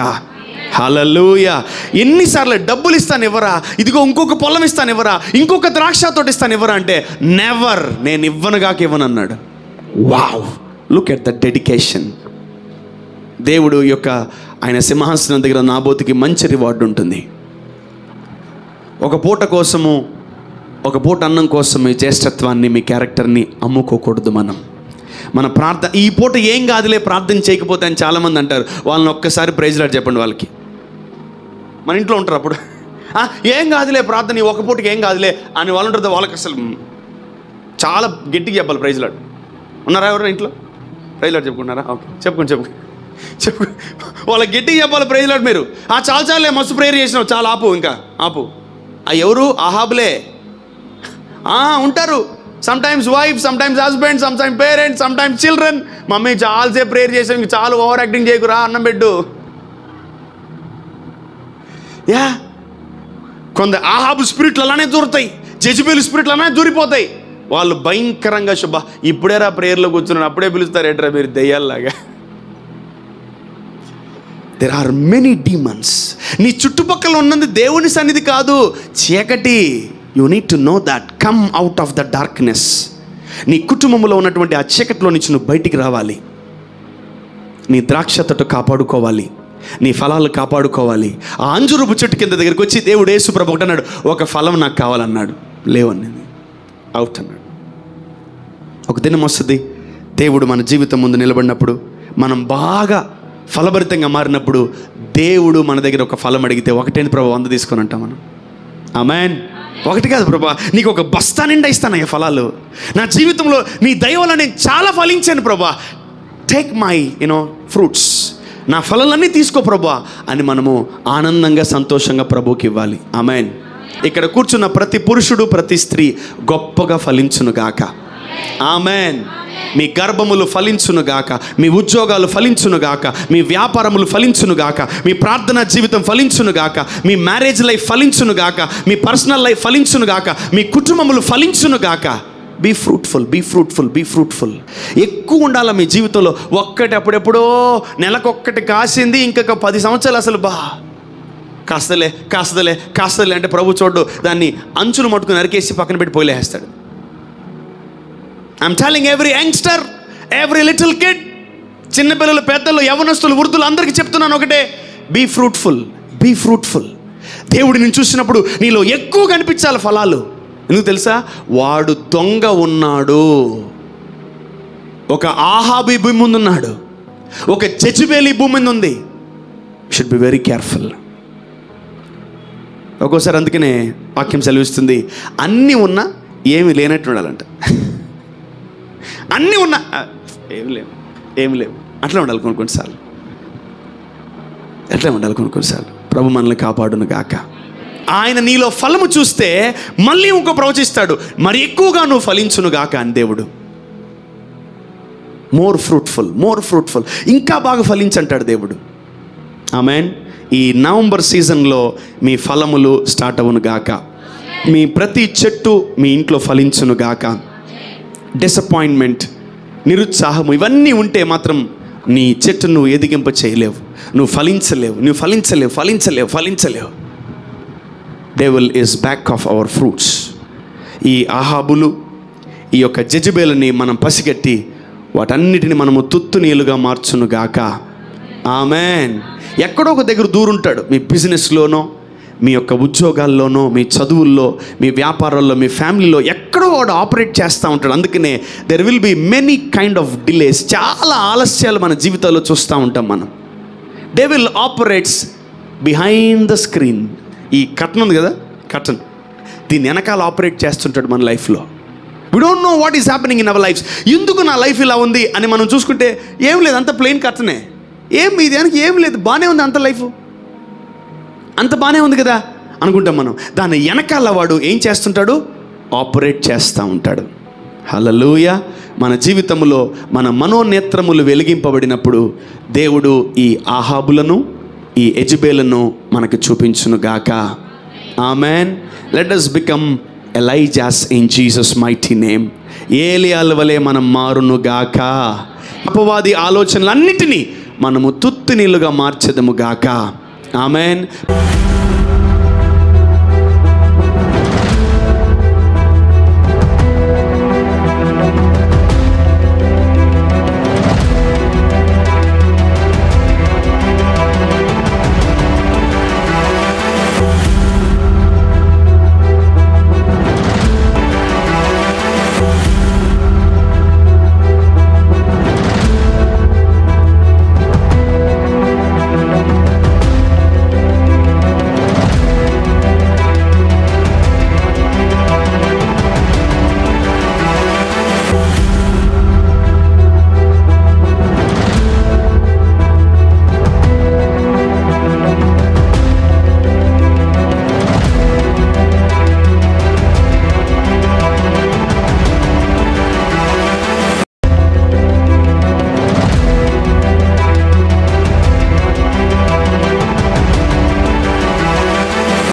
హల్లెలూయా. ఎన్నిసార్లు డబ్బులు ఇస్తాను ఇవ్వరా, ఇదిగో ఇంకొక పొలం ఇస్తాను ఇవ్వరా, ఇంకొక ద్రాక్ష తోట ఇస్తాను ఇవ్వరా అంటే, నెవర్, నేను ఇవ్వను గాక ఇవ్వను అన్నాడు. Wow, look at the dedication. దేవుడు యొక్క ఆయన సింహాసనం దగ్గర నాబోతుకి మంచి రివార్డు ఉంటుంది. ఒక పూట కోసము, ఒక పూట అన్నం కోసం మీ జ్యేష్ఠత్వాన్ని, మీ క్యారెక్టర్ని అమ్ముకోకూడదు. మన ప్రార్థన, ఈ పూట ఏం కాదులే ప్రార్థన చేయకపోతే అని చాలామంది అంటారు. వాళ్ళని ఒక్కసారి ప్రైజ్ లార్డ్ చెప్పండి. వాళ్ళకి మన ఇంట్లో ఉంటారు అప్పుడు, ఏం కాదులే ప్రార్థన, ఒక పూటకి ఏం కాదులే అని వాళ్ళు ఉంటారు. వాళ్ళకి అసలు చాలా గట్టిగా చెప్పాలి ప్రైజ్ లార్డ్. ఉన్నారా ఎవరైనా ఇంట్లో ప్రైజ్ లార్డ్ చెప్పుకున్నారా? ఓకే, చెప్పు వాళ్ళకి గట్టిగా చెప్పాలి ప్రైజ్ లార్డ్. మీరు చాలే మస్తు ప్రేయర్ చేసినావు, చాలా ఇంకా ఆపు. ఎవరు? అహాబులే ఉంటారు. Sometimes wife, sometimes husband, sometimes parents, sometimes children. Mummy చాలాసేపు ప్రేయర్ చేసాం, ఇంక చాలు ఓవర్ యాక్టింగ్ చేయకురా, అన్నం పెట్టు. కొంత అహాబు స్పిరిట్లు అలానే దూరుతాయి, జెజబేలు స్పిరిట్లు అలానే దూరిపోతాయి. వాళ్ళు భయంకరంగా ఇప్పుడేరా ప్రేయర్లో కూర్చున్నాను, అప్పుడే పిలుస్తారు ఏంట్రా మీరు దెయ్యాల్లాగా. There are many demons. నీ చుట్టుపక్కల ఉన్నది దేవుని సన్నిధి కాదు, చీకటి. You need to know that. Come out of the darkness. నీ కుటుంబంలో ఉన్నటువంటి ఆ చీకటిలో నుంచి నువ్వు బయటికి రావాలి. నీ ద్రాక్ష తోట కాపాడుకోవాలి, నీ ఫలాలు కాపాడుకోవాలి. ఆ అంజురపు చెట్టు కింద దగ్గరికి వచ్చి దేవుడు యేసు ప్రభు ఒకటి అన్నాడు, ఒక ఫలం నాకు కావాలన్నాడు. లేవన్నది అవుట్ అన్నాడు. ఒక దినం వస్తుంది, దేవుడు మన జీవితం ముందు నిలబడినప్పుడు, మనం బాగా ఫలభరితంగా మారినప్పుడు దేవుడు మన దగ్గర ఒక ఫలం అడిగితే ఒకటేంటి ప్రభా 100 తీసుకొని అంటాం మనం. ఆమేన్. ఒకటి కాదు ప్రభా, నీకు ఒక బస్తా నిండా ఇస్తానయ్యా ఫలాలు. నా జీవితంలో నీ దయ వల్ల నేను చాలా ఫలించాను ప్రభా. టేక్ మై ఫ్రూట్స్, నా ఫలాలన్నీ తీసుకో ప్రభా అని మనము ఆనందంగా సంతోషంగా ప్రభుకి ఇవ్వాలి. ఆమేన్. ఇక్కడ కూర్చున్న ప్రతి పురుషుడు ప్రతి స్త్రీ గొప్పగా ఫలించునుగాక. ఆమేన్. మీ గర్భములు ఫలించునుగాక, మీ ఉద్యోగాలు ఫలించునుగాక, మీ వ్యాపారములు ఫలించునుగాక, మీ ప్రార్థనా జీవితం ఫలించునుగాక, మీ మ్యారేజ్ లైఫ్ ఫలించునుగాక, మీ పర్సనల్ లైఫ్ ఫలించునుగాక, మీ కుటుంబములు ఫలించునుగాక. Be fruitful, be fruitful, be fruitful. ఎక్కువ ఉండాలి మీ జీవితంలో. ఒక్కటి అప్పుడెప్పుడో నెలకొక్కటి కాసింది, ఇంకొక 10 సంవత్సరాలు అసలు కాస్తలే అంటే ప్రభు చూడు దాన్ని అంచులు మట్టుకుని నరికేసి పక్కన పెట్టి పోయిలేస్తాడు. I'm telling every youngster, every little kid, చిన్నపిల్లలు, పెద్దలు, యవనస్తులు, వృద్ధులు అందరికీ చెప్తున్నాను ఒకటే, బీ ఫ్రూట్ఫుల్, బీ ఫ్రూట్ఫుల్. దేవుడు నేను చూసినప్పుడు నీలో ఎక్కువ కనిపించాలి ఫలాలు. ఎందుకు తెలుసా? వాడు దొంగ ఉన్నాడు, ఒక ఆహాబు ఈ భూమి ముందు ఉన్నాడు, ఒక జెజబెల్ ఈ భూమి మీద ఉంది. Should be very careful. ఒక్కోసారి అందుకనే వాక్యం సెలవిస్తుంది, అన్నీ ఉన్నా ఏమి లేనట్టు ఉండాలంట. అన్నీ ఉన్నా ఏమి లేవు అట్లా ఉండాలి కొన్నిసార్లు. ఎట్లా ఉండాలి కొన్నిసార్లు. ప్రభు మనల్ని కాపాడును గాక. ఆయన నీలో ఫలము చూస్తే మళ్ళీ ఇంకో ప్రవచిస్తాడు, మరి ఎక్కువగా నువ్వు ఫలించును గాక అని దేవుడు. మోర్ ఫ్రూట్ఫుల్, మోర్ ఫ్రూట్ఫుల్, ఇంకా బాగా ఫలించంటాడు దేవుడు. ఆమేన్. ఈ నవంబర్ సీజన్లో మీ ఫలములు స్టార్ట్ అవును గాక. మీ ప్రతి చెట్టు మీ ఇంట్లో ఫలించును గాక. డిసప్పాయింట్మెంట్, నిరుత్సాహము ఇవన్నీ ఉంటే మాత్రం నీ చెట్టు నువ్వు ఎదిగింప చేయలేవు, నువ్వు ఫలించలేవు. Devil is back of our fruits. ఈ ఆహాబులు, ఈ యొక్క జెజబెల్ని మనం పసిగట్టి వాటన్నిటిని మనము తుత్తు నీలుగా మార్చును గాక. ఆమేన్. ఎక్కడో ఒక దగ్గర దూరుంటాడు, మీ బిజినెస్లోనో, మీ యొక్క ఉద్యోగాల్లోనో, మీ చదువుల్లో, మీ వ్యాపారాల్లో, మీ ఫ్యామిలీలో ఎక్కడో వాడు ఆపరేట్ చేస్తూ ఉంటాడు. అందుకనే there will be many kind of delays. చాలా ఆలస్యాలు మన జీవితాల్లో చూస్తూ ఉంటాం మనం. Devil operates behind the screen. ఈ కర్టన్ ఉంది కదా, కర్టన్, దీని వెనకాల ఆపరేట్ చేస్తుంటాడు మన లైఫ్లో. We don't know what is happening in our lives. ఎందుకు నా లైఫ్ ఇలా ఉంది అని మనం చూసుకుంటే ఏం లేదు, అంత ప్లెయిన్ కర్టనే, ఇది దానికి ఏం లేదు, బాగానే ఉంది, అంత లైఫ్ అంత బాగానే ఉంది కదా అనుకుంటాం మనం. దాని వెనకాల వాడు ఏం చేస్తుంటాడు? ఆపరేట్ చేస్తూ ఉంటాడు. హల్లెలూయా. మన జీవితంలో మన మనోనేత్రములు వెలిగింపబడినప్పుడు దేవుడు ఈ ఆహాబులను, ఈ యెజబెలును మనకు చూపించును గాక. Amen. Let us become Elijahs in Jesus mighty name. ఏలియాల వలె మనం మారును గాక. అపవాది ఆలోచనలన్నిటినీ మనము తుత్తి నీళ్లుగా మార్చెదము గాక. ఆమెన్.